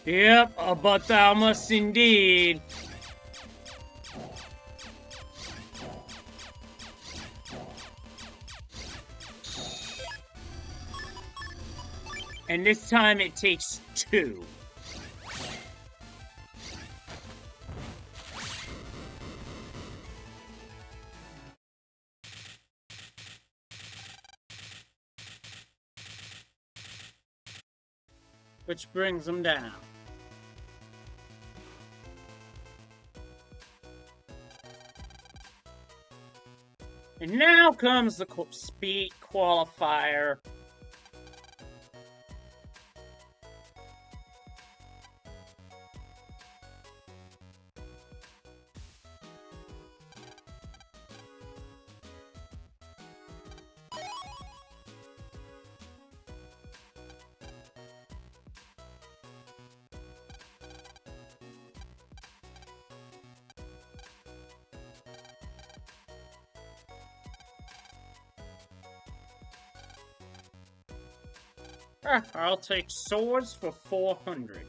Yep, but thou must indeed. And this time it takes 2. which brings them down. And now comes the speed qualifier. I'll take swords for 400.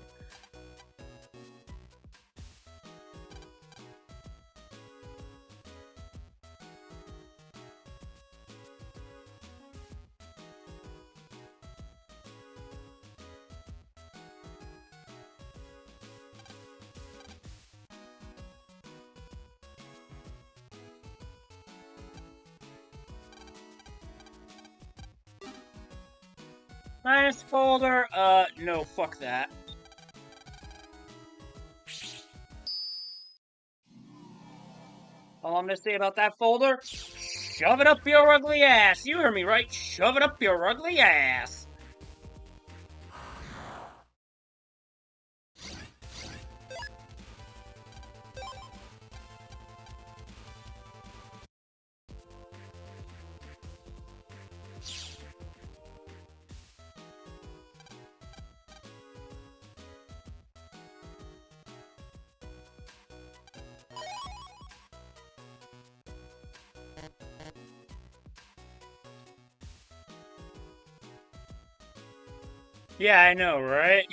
Nice folder. No, fuck that. All I'm gonna say about that folder, shove it up your ugly ass. You heard me right. Shove it up your ugly ass. Yeah, I know, right?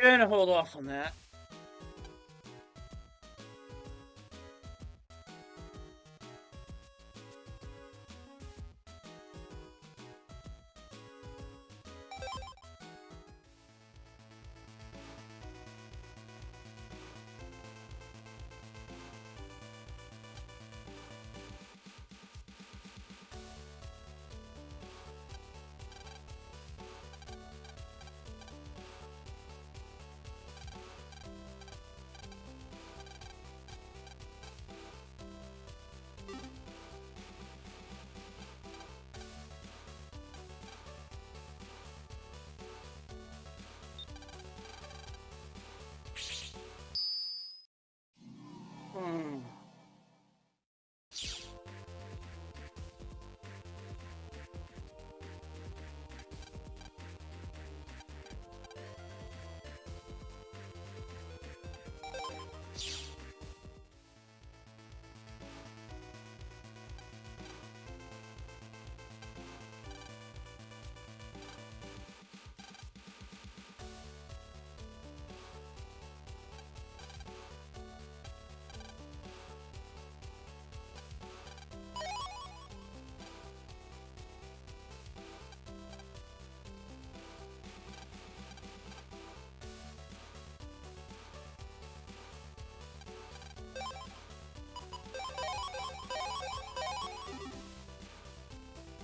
Gonna hold off on that.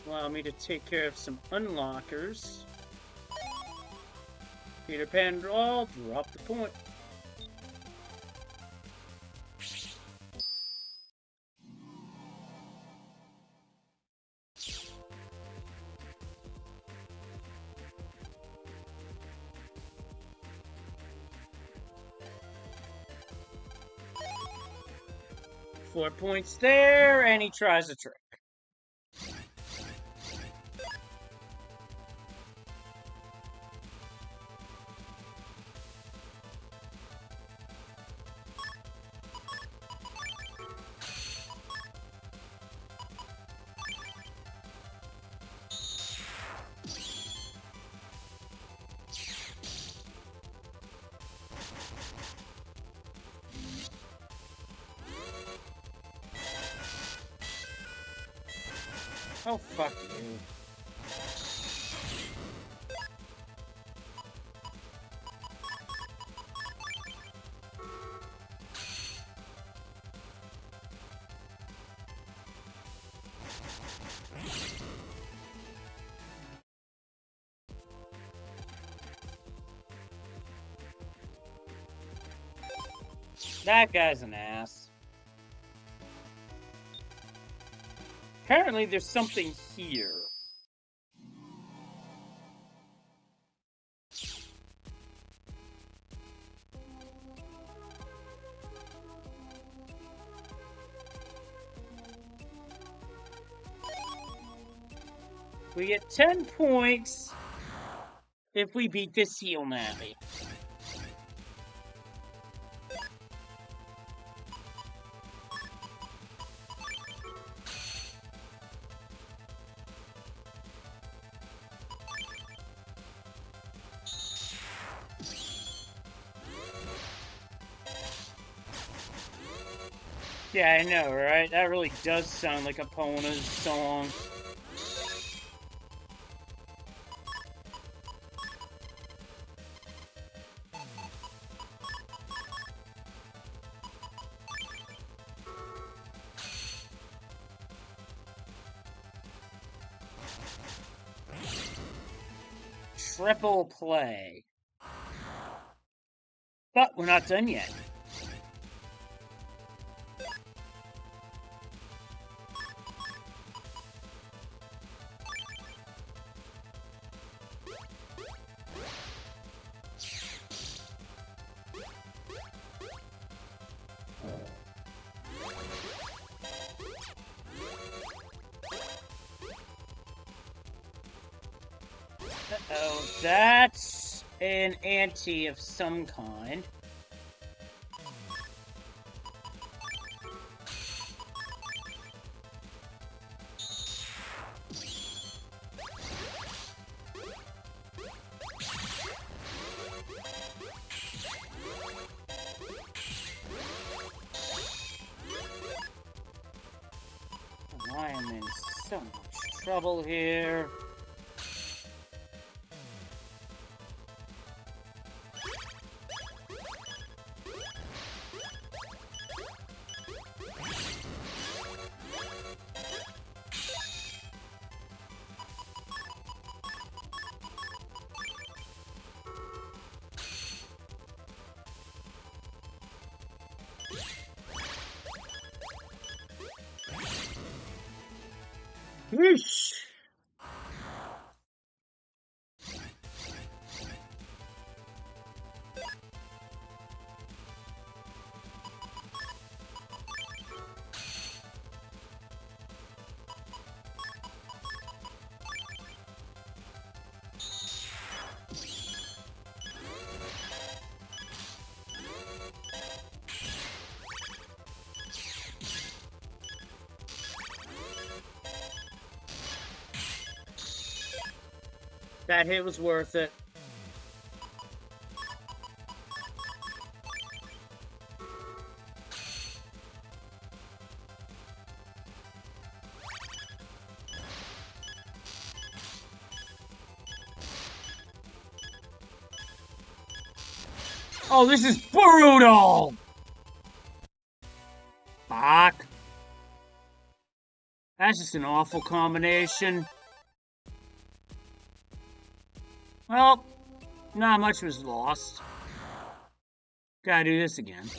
Allow me to take care of some unlockers. Peter Pan draw, drop the point. 4 points there, and he tries a trick. Oh, fuck you. That guy's an ass. Apparently there's something here. We get 10 points if we beat this heel navvy. Yeah, I know, right? That really does sound like Epona's song. Triple play. But we're not done yet. Uh-oh, that's an ante of some kind. I am in so much trouble here. Yeesh. That hit was worth it. Oh, this is brutal! Fuck. That's just an awful combination. Well, not much was lost. Gotta do this again.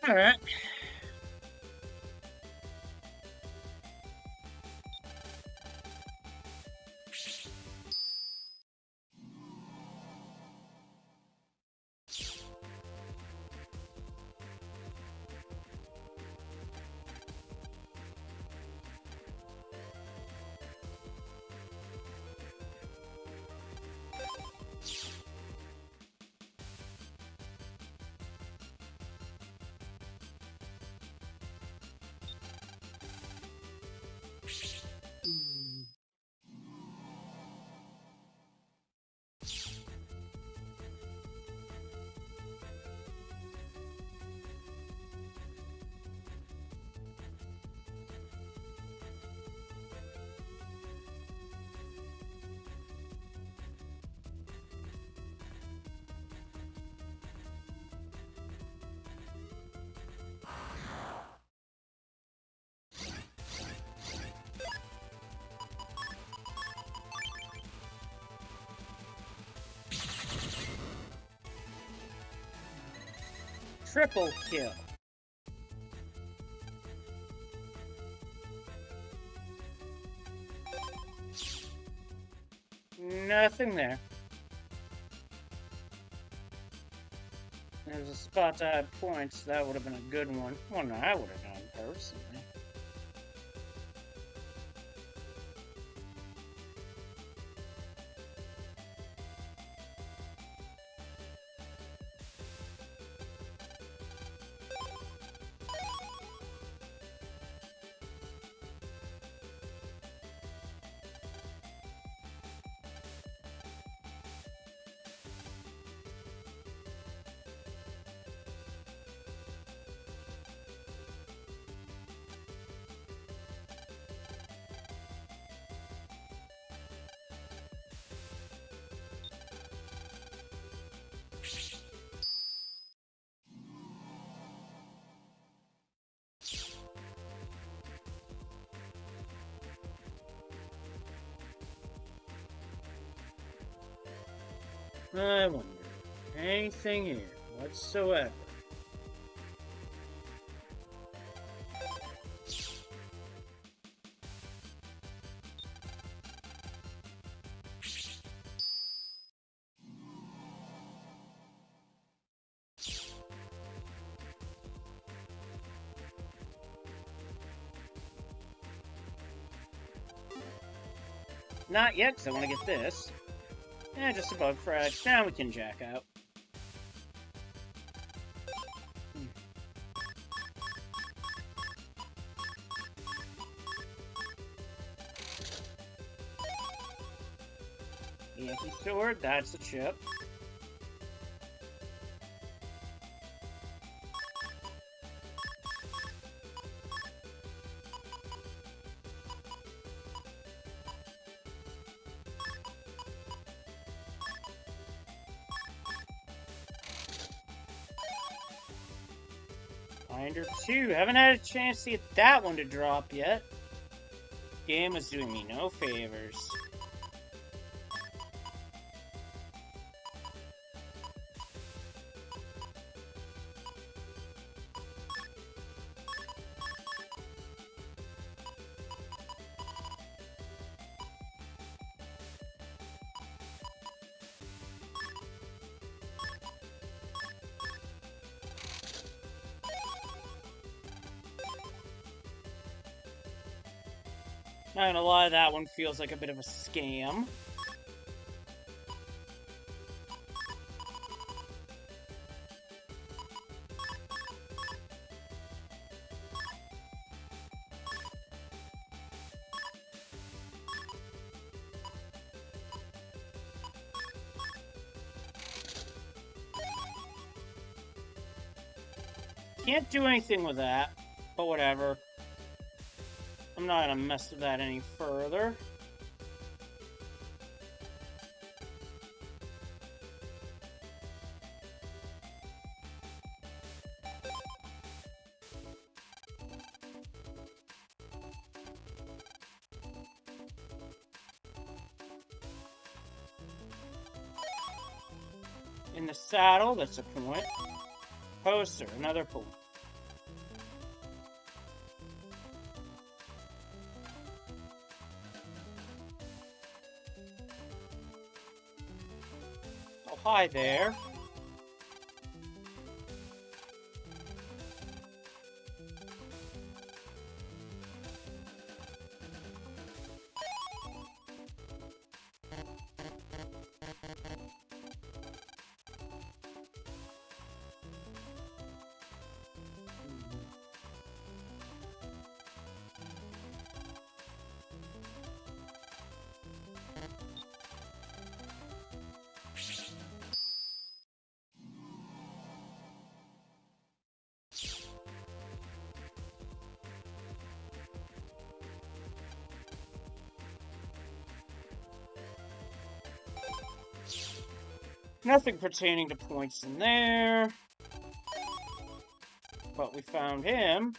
All right. Triple kill. Nothing there. There's a spot to add points. That would have been a good one. One I would have done personally. I wonder. Anything here whatsoever. Not yet, because I want to get this. Just above frag. Now we can jack out. Yankee sword, that's a chip. Binder 2. Haven't had a chance to get that one to drop yet. Game is doing me no favors. Not gonna lie, that one feels like a bit of a scam. Can't do anything with that, but whatever. I'm not gonna mess with that any further. In the saddle, that's a point. Poster, another point. Hi there. Nothing pertaining to points in there. But we found him.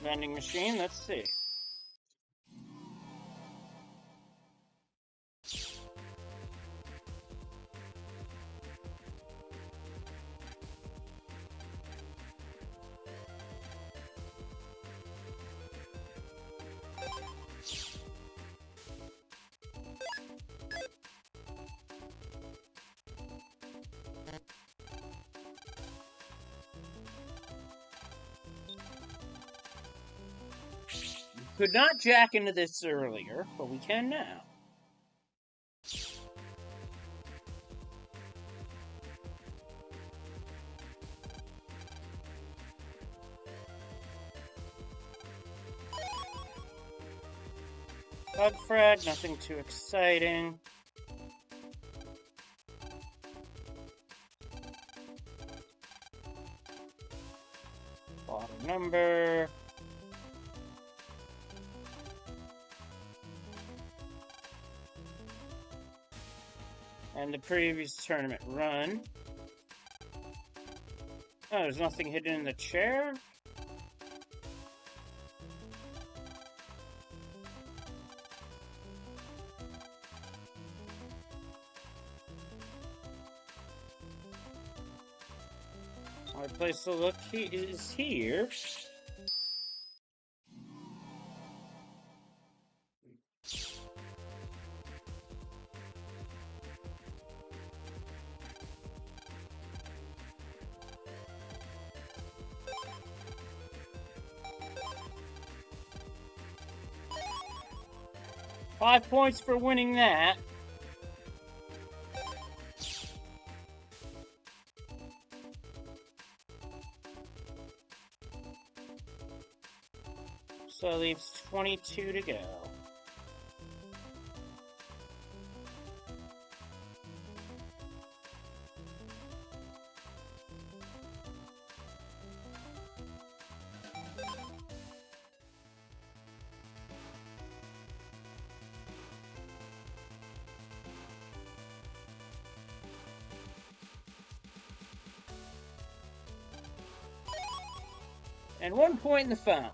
Vending machine, let's see. Could not jack into this earlier, but we can now. Bug frag, nothing too exciting. Bottom number. And the previous tournament run. Oh, there's nothing hidden in the chair? My place to look is here. Five points for winning that. So it leaves 22 to go. And 1 point in the fountain.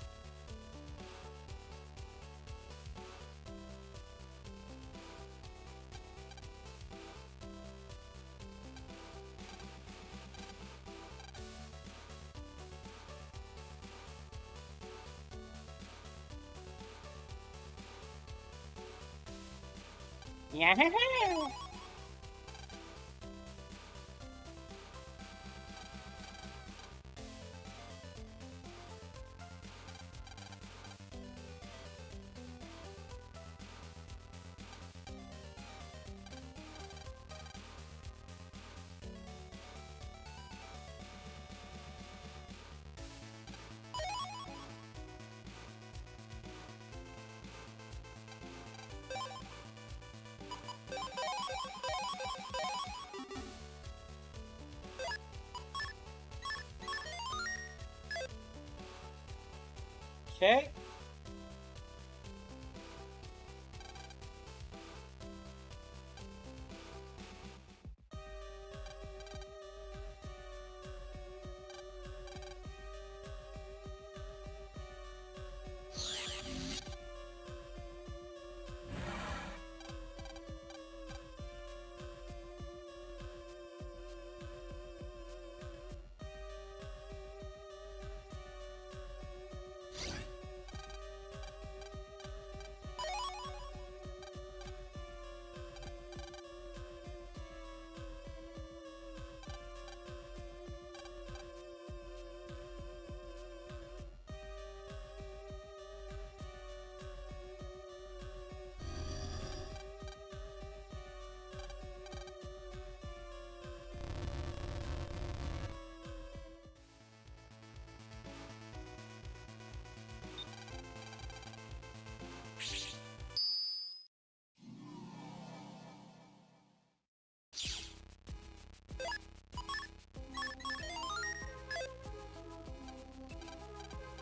Yeah. Okay.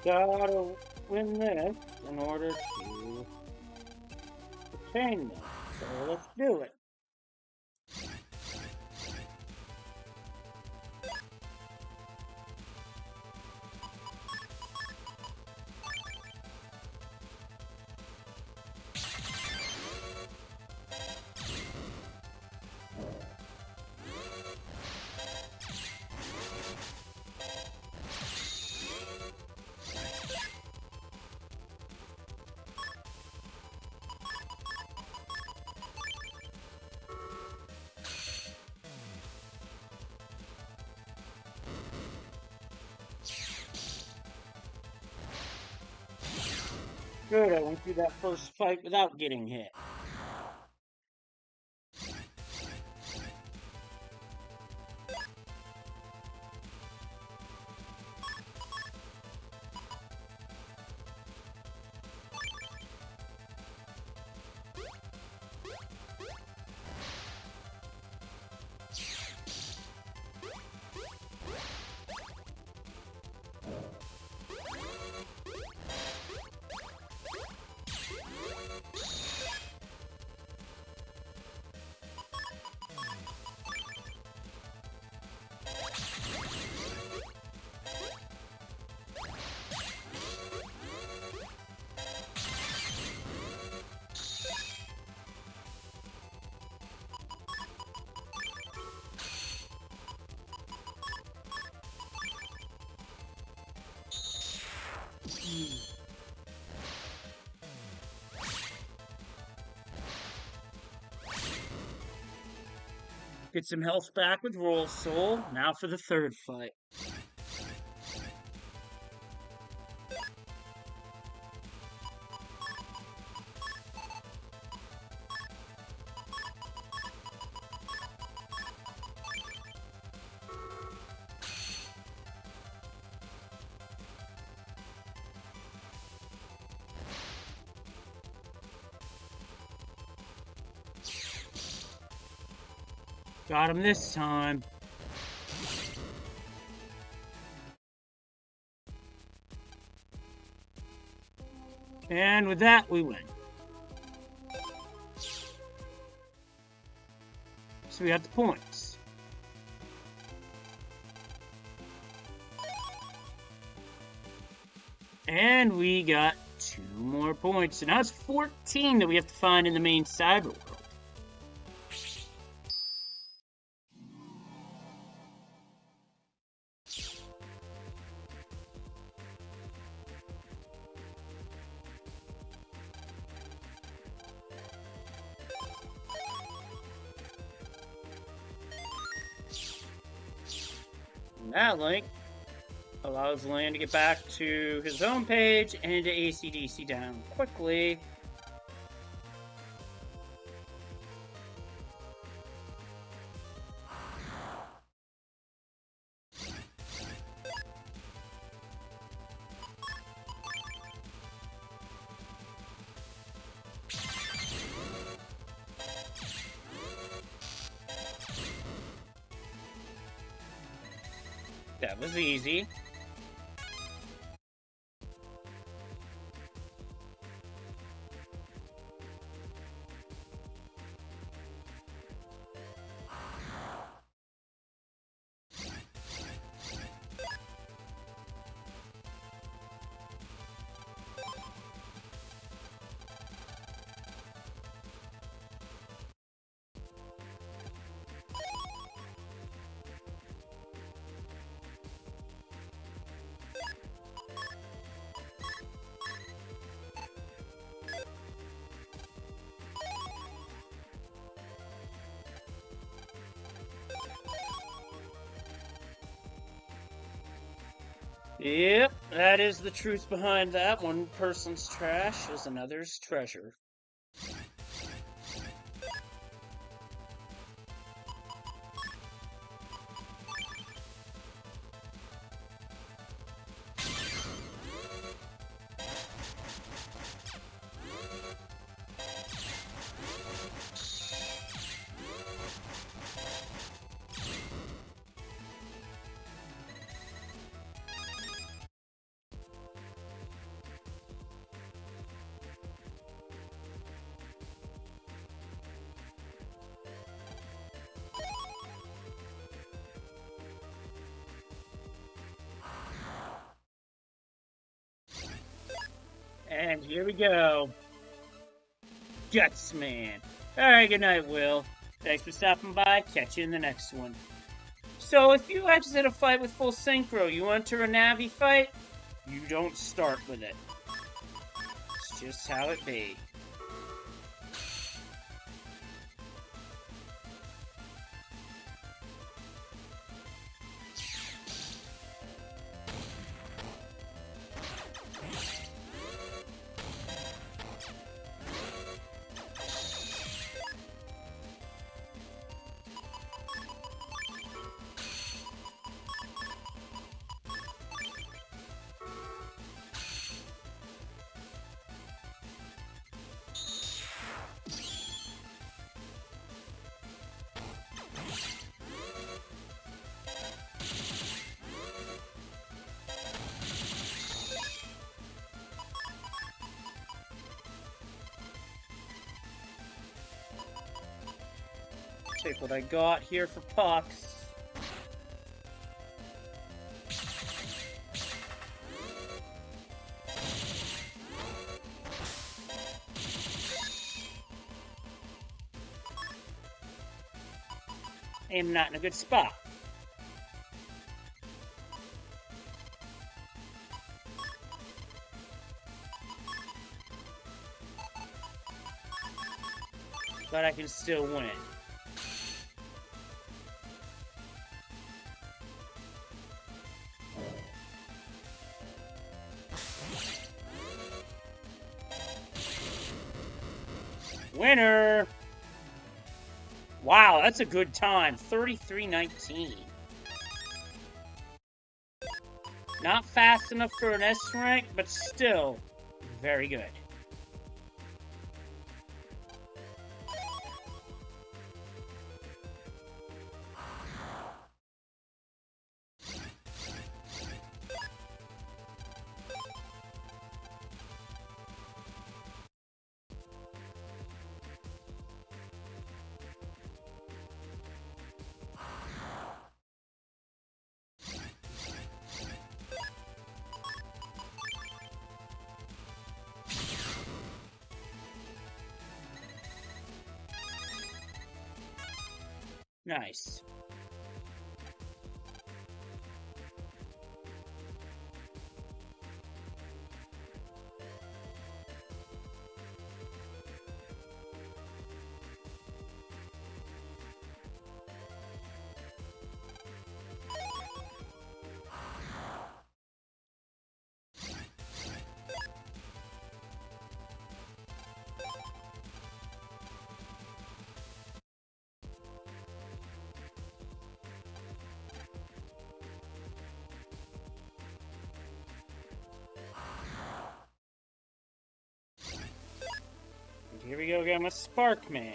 gotta win this in order to obtain this. So let's do it. Good, I went through that first fight without getting hit. Get some health back with Roll Soul. Now for the third fight. Got him this time. And with that, we win. So we got the points. And we got 2 more points. So now it's 14 that we have to find in the main cyber world. That link allows Land to get back to his home page and to AC/DC down quickly. That was easy. Yep, that is the truth behind that. One person's trash is another's treasure. And here we go. Gutsman. Alright, good night, Will. Thanks for stopping by. Catch you in the next one. So, if you exit a fight with full synchro, you enter a Navi fight, you don't start with it. It's just how it be. Take what I got here for pucks. I'm not in a good spot. But I can still win. Winner! Wow, that's a good time. 33:19. Not fast enough for an S rank, but still very good. Nice. Here we go again with Sparkman.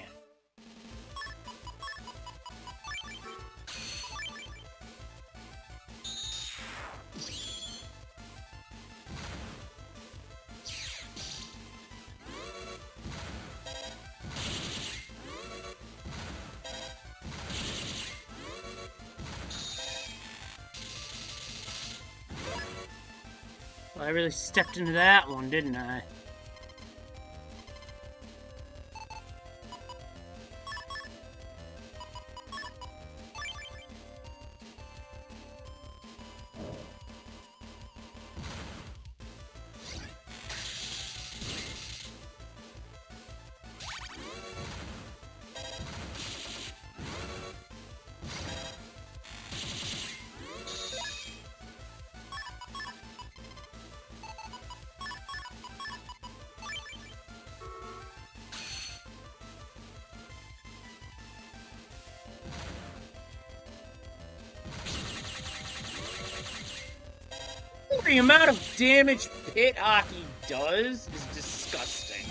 Well, I really stepped into that one, didn't I? The amount of damage pit hockey does is disgusting.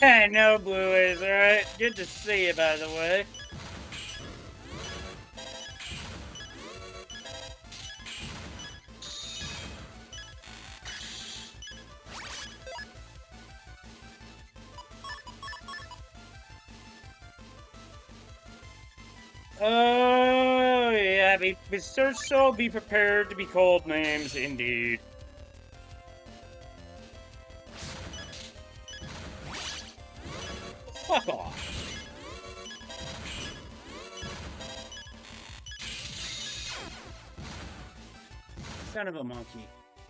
No blueies, alright? Good to see you, by the way. Oh, yeah, be prepared to be called names, indeed. Fuck off. Son of a monkey.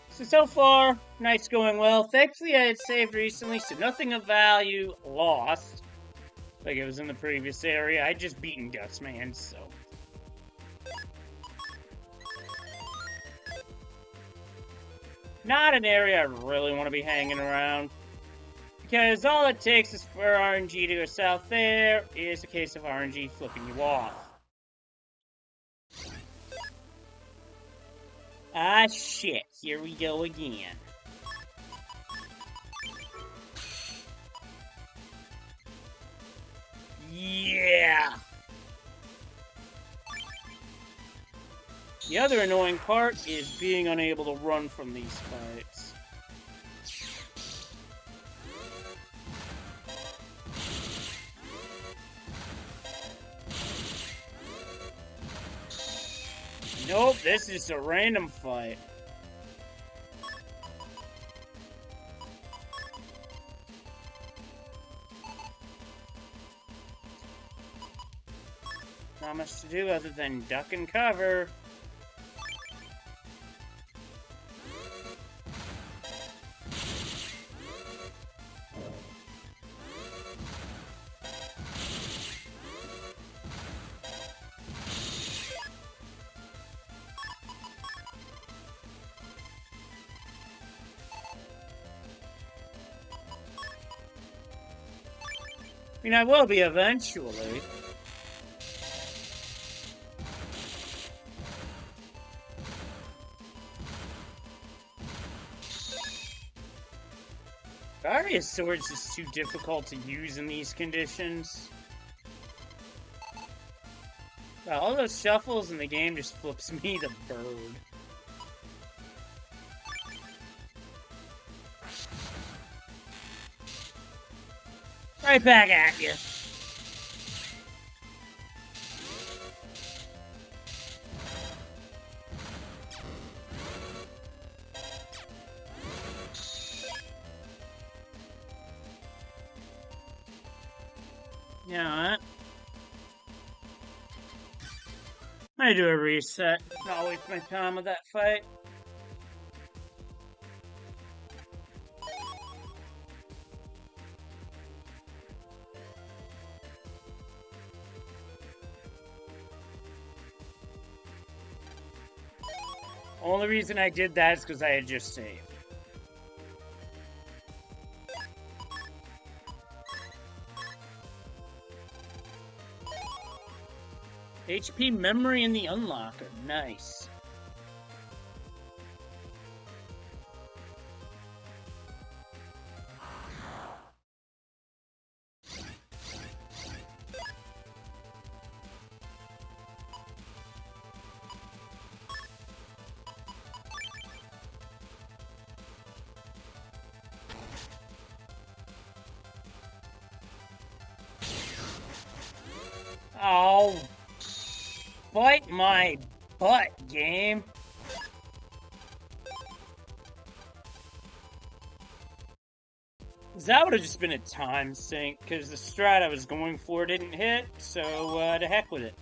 So far, night's going well. Thankfully, I had saved recently, so nothing of value lost. Like it was in the previous area. I'd just beaten Gutsman, so. Not an area I really want to be hanging around. Because all it takes is for RNG to go south there, is a case of RNG flipping you off. Ah, shit. Here we go again. Yeah! The other annoying part is being unable to run from these fights. Nope, this is a random fight. Not much to do other than duck and cover. I mean, I will be eventually. Various swords is too difficult to use in these conditions. Wow, all those shuffles and the game just flips me the bird. Right back at you. You know what? I'm gonna do a reset. Not waste my time with that fight. Only reason I did that is because I had just saved. HP memory in the unlocker. Nice. Oh. Fight my butt, game. That would have just been a time sink, because the strat I was going for didn't hit, so to heck with it.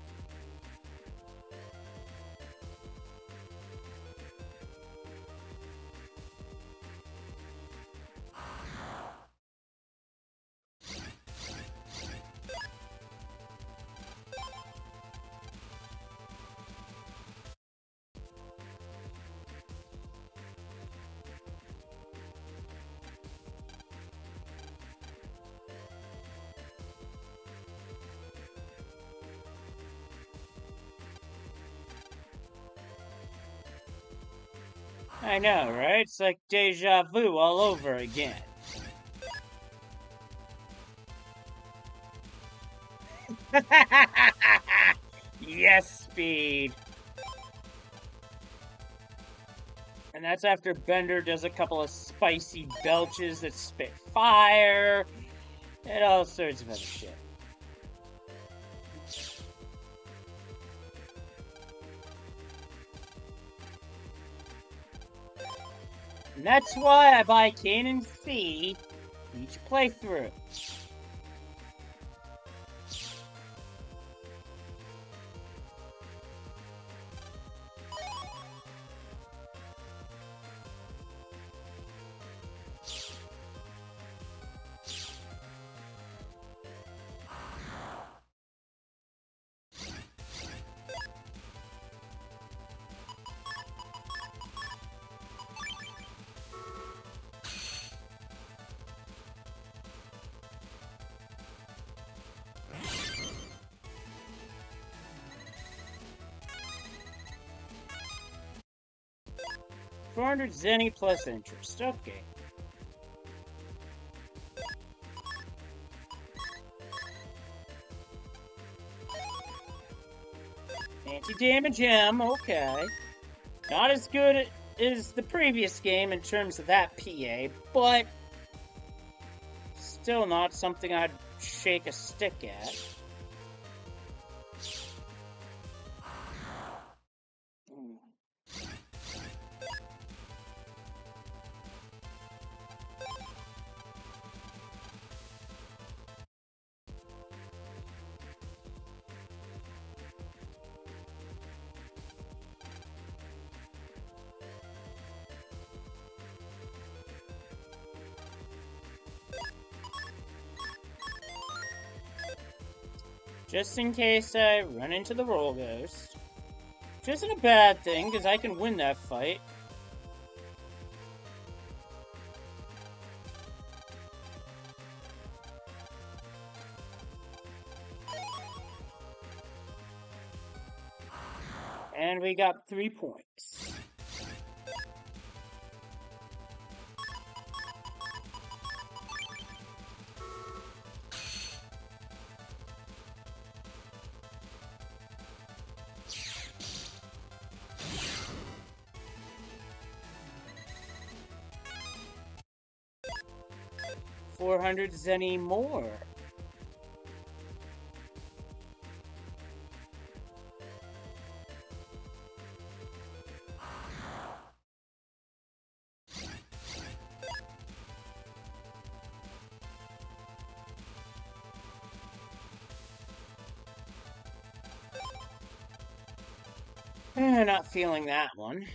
I know, right? It's like deja vu all over again. Yes, speed. And that's after Bender does a couple of spicy belches that spit fire and all sorts of other shit. And that's why I buy Canon C each playthrough. $400 Zenny plus interest. Okay. Anti-damage M, okay. Not as good as the previous game in terms of that PA, but still not something I'd shake a stick at. Just in case I run into the Roll Ghost. Which isn't a bad thing, because I can win that fight. And we got 3 points. $400 Zenny more. Not feeling that one.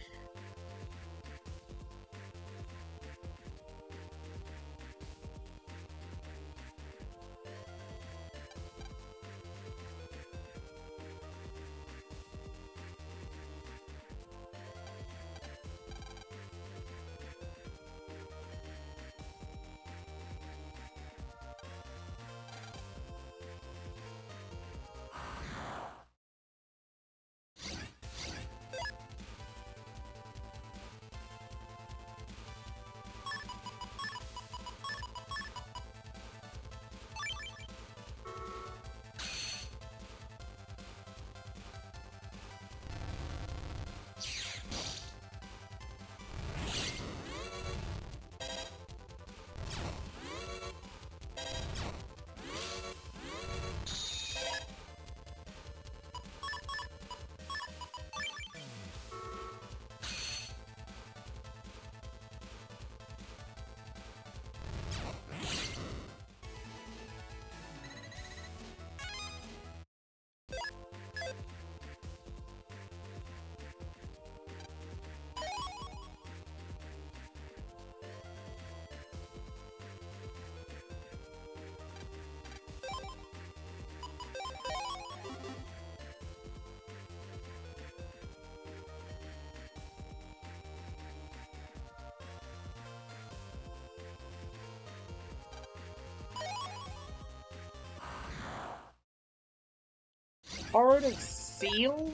Heart of Seal?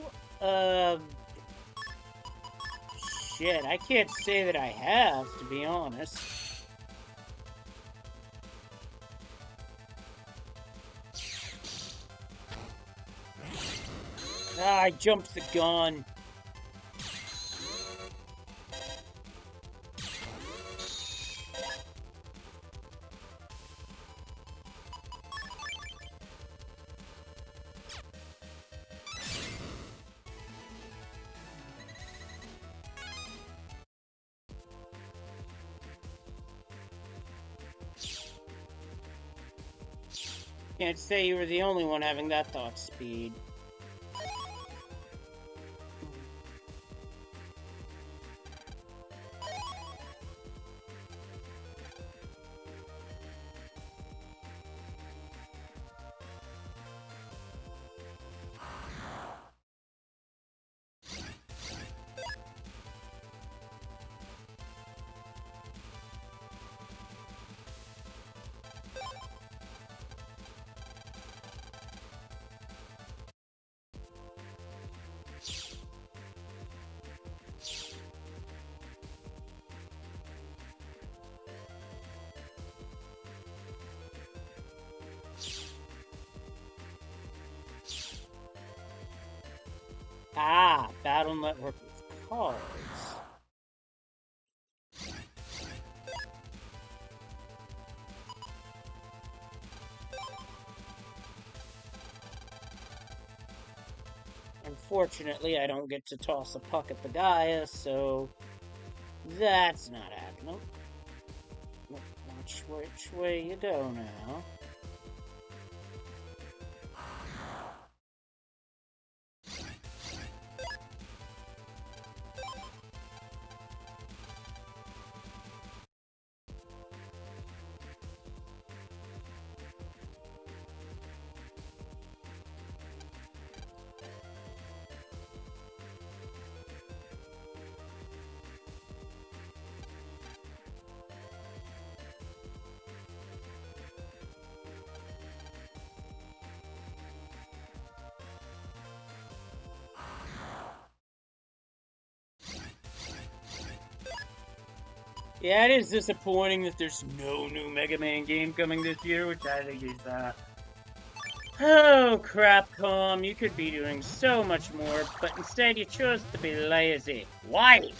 Shit, I can't say that I have, to be honest. Ah, I jumped the gun. Can't say you were the only one having that thought speed. Ah, Battle Network with cards. Unfortunately, I don't get to toss a puck at the Gaia, so that's not happening. Which way you go now? Yeah, it is disappointing that there's no new Mega Man game coming this year, which I think is, oh, Crapcom, you could be doing so much more, but instead you chose to be lazy. Why?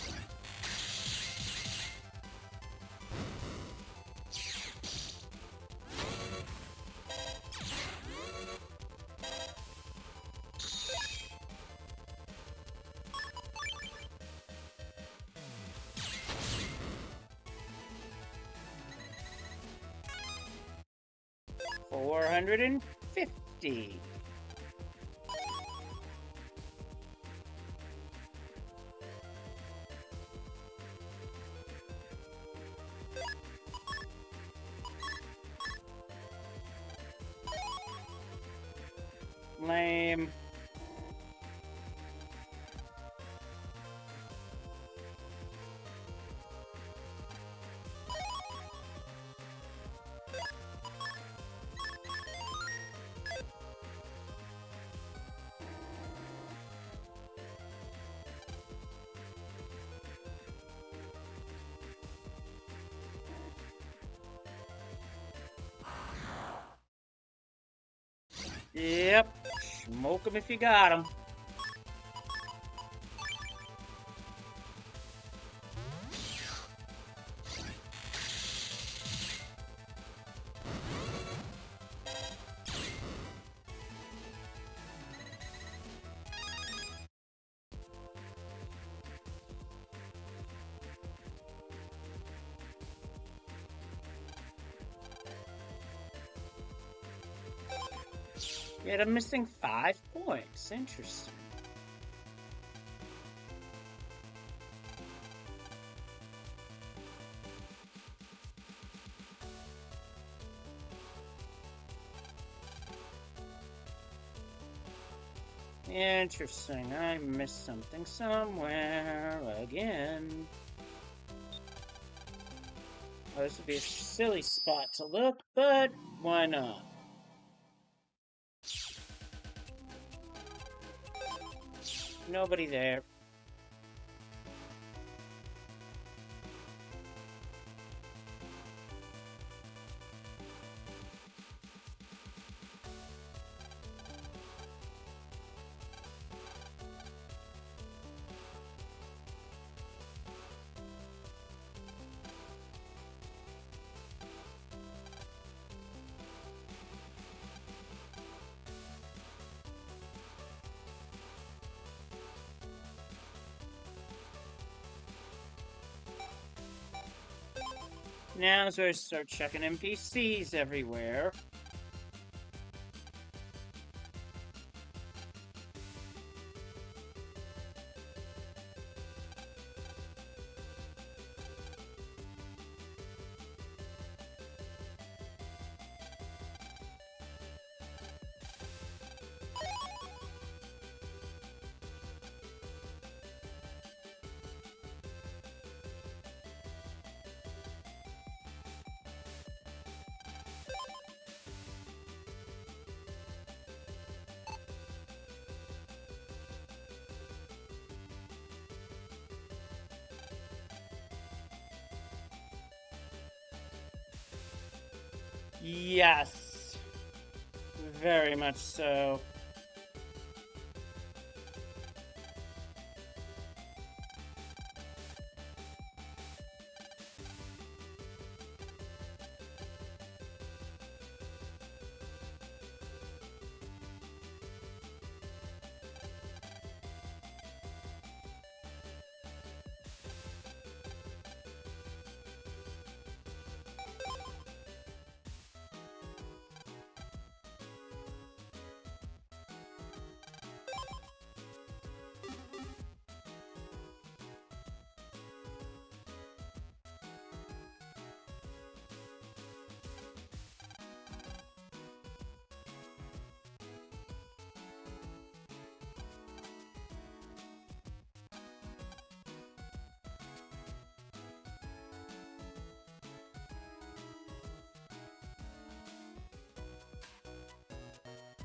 $450. Lame. Yep. Smoke 'em if you got 'em. Yet I'm missing 5 points. Interesting. Interesting. I missed something somewhere again. Oh, this would be a silly spot to look, but why not? Nobody there. Now, so I start checking NPCs everywhere. Yes. Very much so.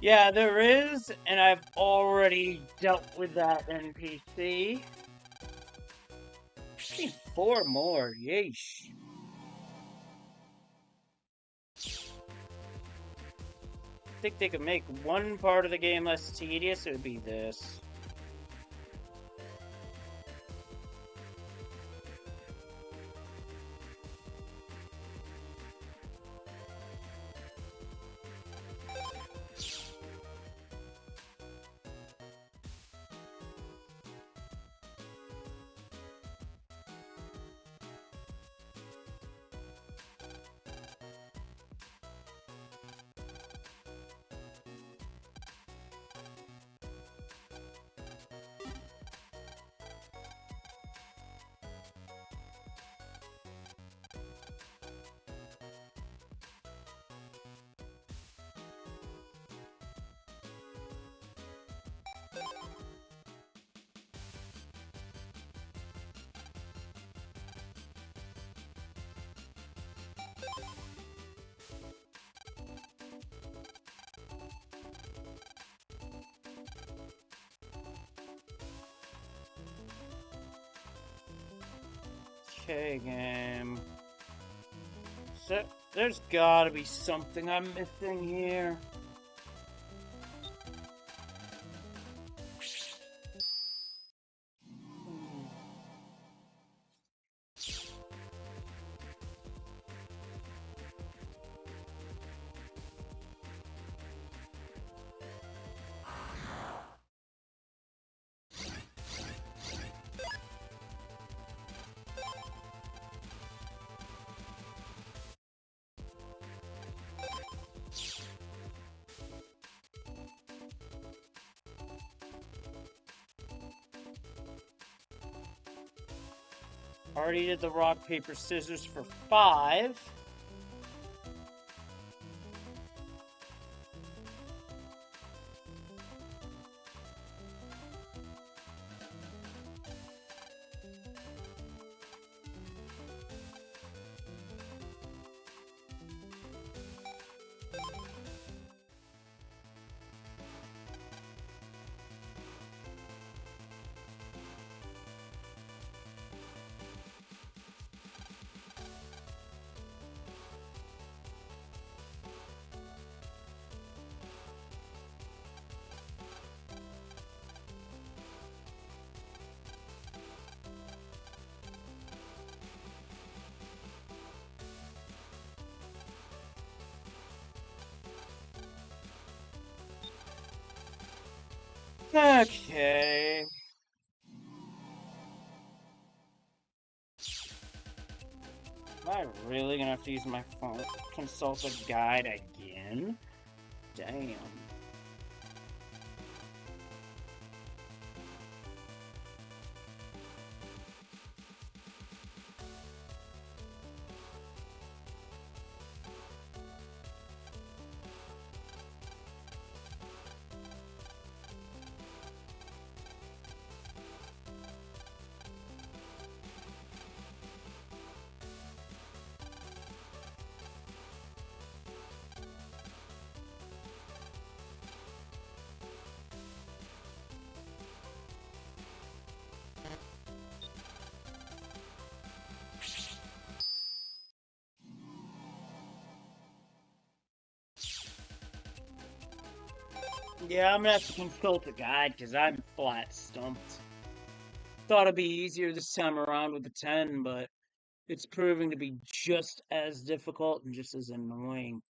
Yeah, there is, and I've already dealt with that NPC. I need 4 more, yeesh. I think they could make one part of the game less tedious, it would be this. Okay, game. So, there's gotta be something I'm missing here. Already did the rock, paper, scissors for 5. Okay. Am I really gonna to use my phone. Consult a guide again? Damn. Yeah, I'm gonna have to consult a guide because I'm flat stumped. Thought it'd be easier this time around with the 10, but it's proving to be just as difficult and just as annoying.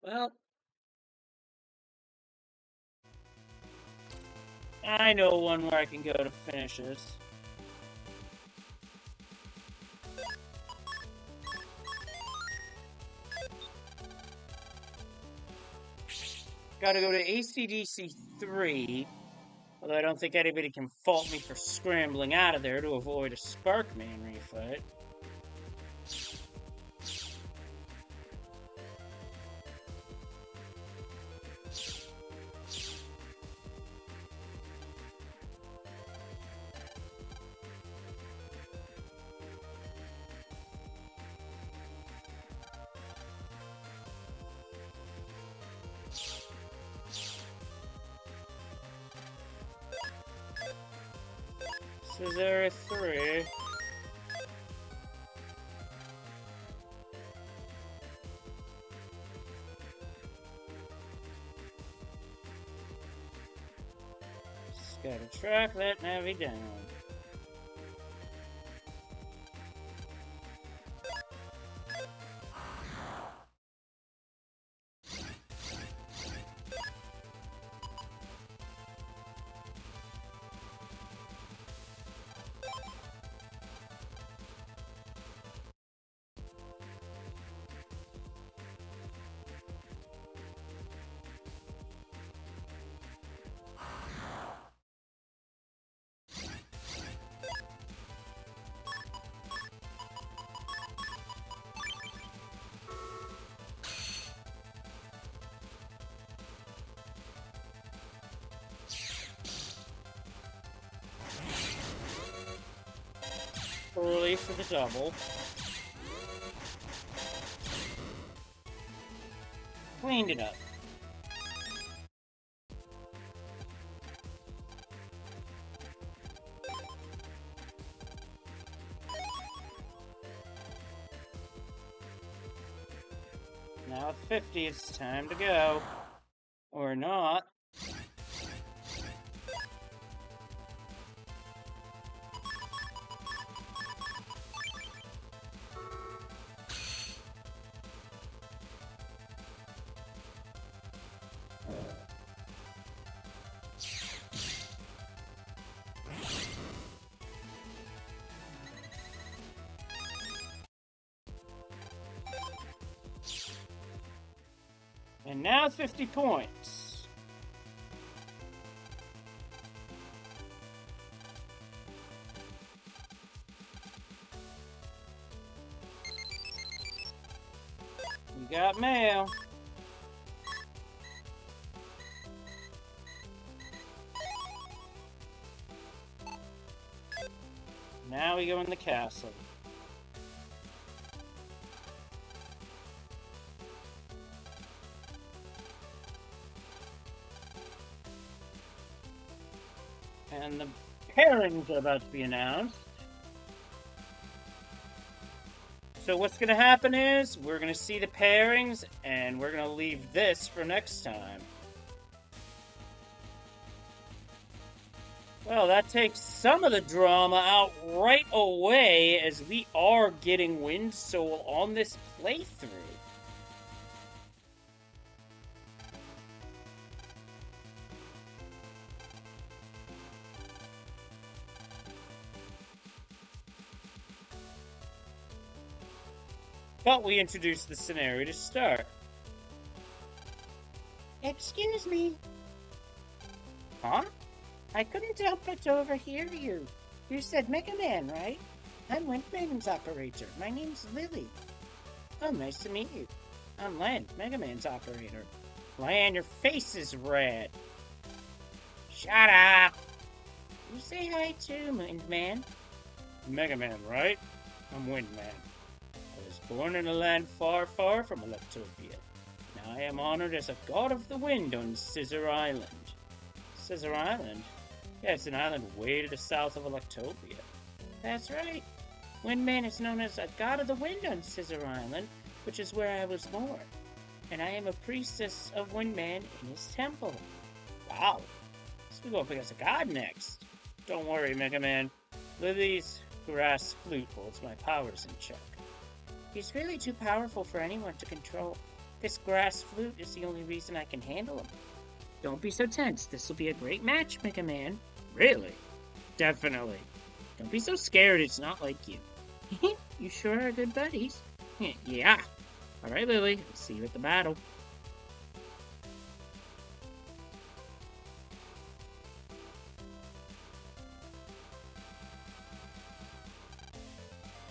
Well, I know one where I can go to finish this. Gotta go to ACDC 3, although I don't think anybody can fault me for scrambling out of there to avoid a Sparkman refight. So there are 3. Just gotta track that navy down. Early for the double. Cleaned it up. Now at 50, it's time to go. Or not. And now 50 points. We got mail. Now we go in the castle. And the pairings are about to be announced. So what's going to happen is, we're going to see the pairings, and we're going to leave this for next time. Well, that takes some of the drama out right away as we are getting Wind Soul on this playthrough. But we introduced the scenario to start. Excuse me. Huh? I couldn't help but overhear you. You said Mega Man, right? I'm Windman's operator. My name's Lily. Oh, nice to meet you. I'm Lan, Mega Man's operator. Lan, your face is red. Shut up! You say hi too, Windman. Mega Man, right? I'm Windman. I was born in a land far, far from Electopia. Now I am honored as a god of the wind on Scissor Island. Scissor Island? Yeah, it's an island way to the south of Electopia. That's right. Windman is known as a god of the wind on Scissor Island, which is where I was born. And I am a priestess of Windman in his temple. Wow. So we go up against a god next. Don't worry, Mega Man. Lily's grass flute holds my powers in check. He's really too powerful for anyone to control. This grass flute is the only reason I can handle him. Don't be so tense. This will be a great match, Mega Man. Really? Definitely. Don't be so scared, it's not like you. You sure are good buddies. Yeah. Alright, Lily. See you at the battle.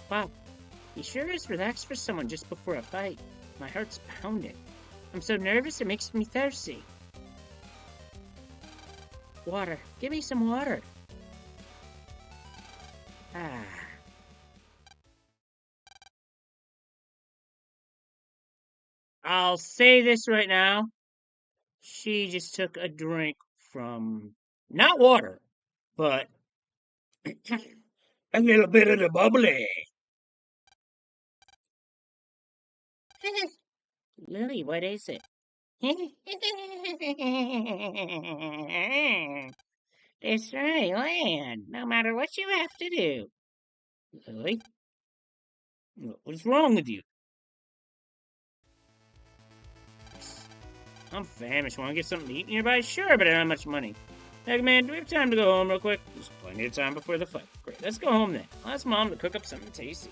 Wow, he sure is relaxed for someone just before a fight. My heart's pounding. I'm so nervous it makes me thirsty. Water. Give me some water. Ah. I'll say this right now. She just took a drink from not water, but a little bit of the bubbly. Lily, what is it? That's right, land. No matter what you have to do. Lily? What's wrong with you? I'm famished. Want to get something to eat nearby? Sure, but I don't have much money. Mega Man, do we have time to go home real quick? There's plenty of time before the fight. Great, let's go home then. I'll ask Mom to cook up something tasty.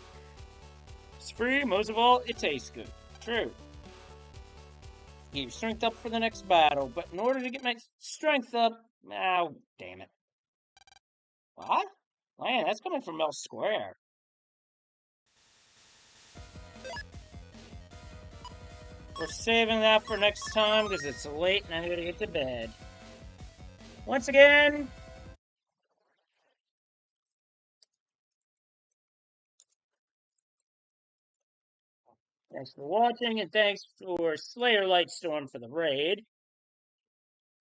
It's free, most of all, it tastes good. True. Keep your strength up for the next battle, but in order to get my strength up... Oh, damn it. What? Man, that's coming from Mel Square. We're saving that for next time because it's late and I gotta get to bed. Once again, thanks for watching and thanks for Slayer Lightstorm for the raid.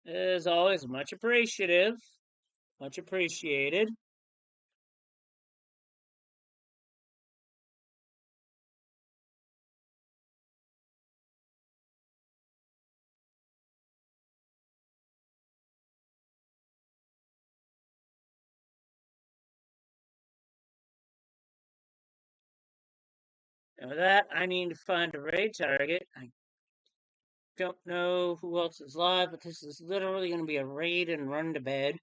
As always, much appreciative. Much appreciated. Now that I need to find a raid target. I don't know who else is live, but this is literally going to be a raid and run to bed.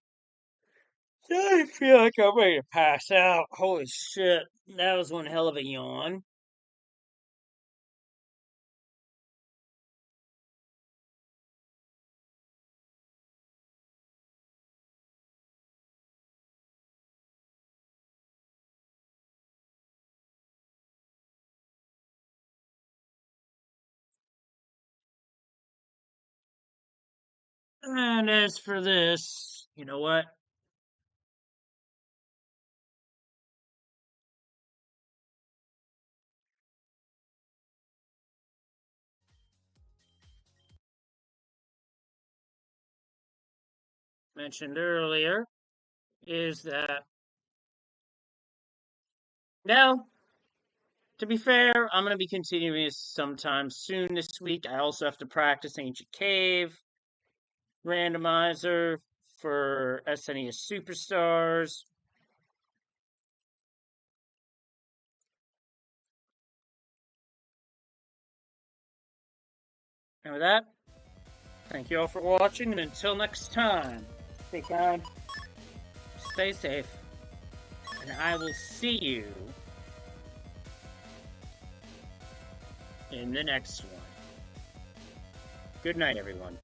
I feel like I'm ready to pass out. Holy shit. That was one hell of a yawn. And as for this, you know what? Mentioned earlier is that now, to be fair, I'm going to be continuing this sometime soon this week. I also have to practice Ancient Cave, Randomizer, for SNES Superstars. And with that, thank you all for watching, and until next time, stay kind, stay safe, and I will see you in the next one. Good night, everyone.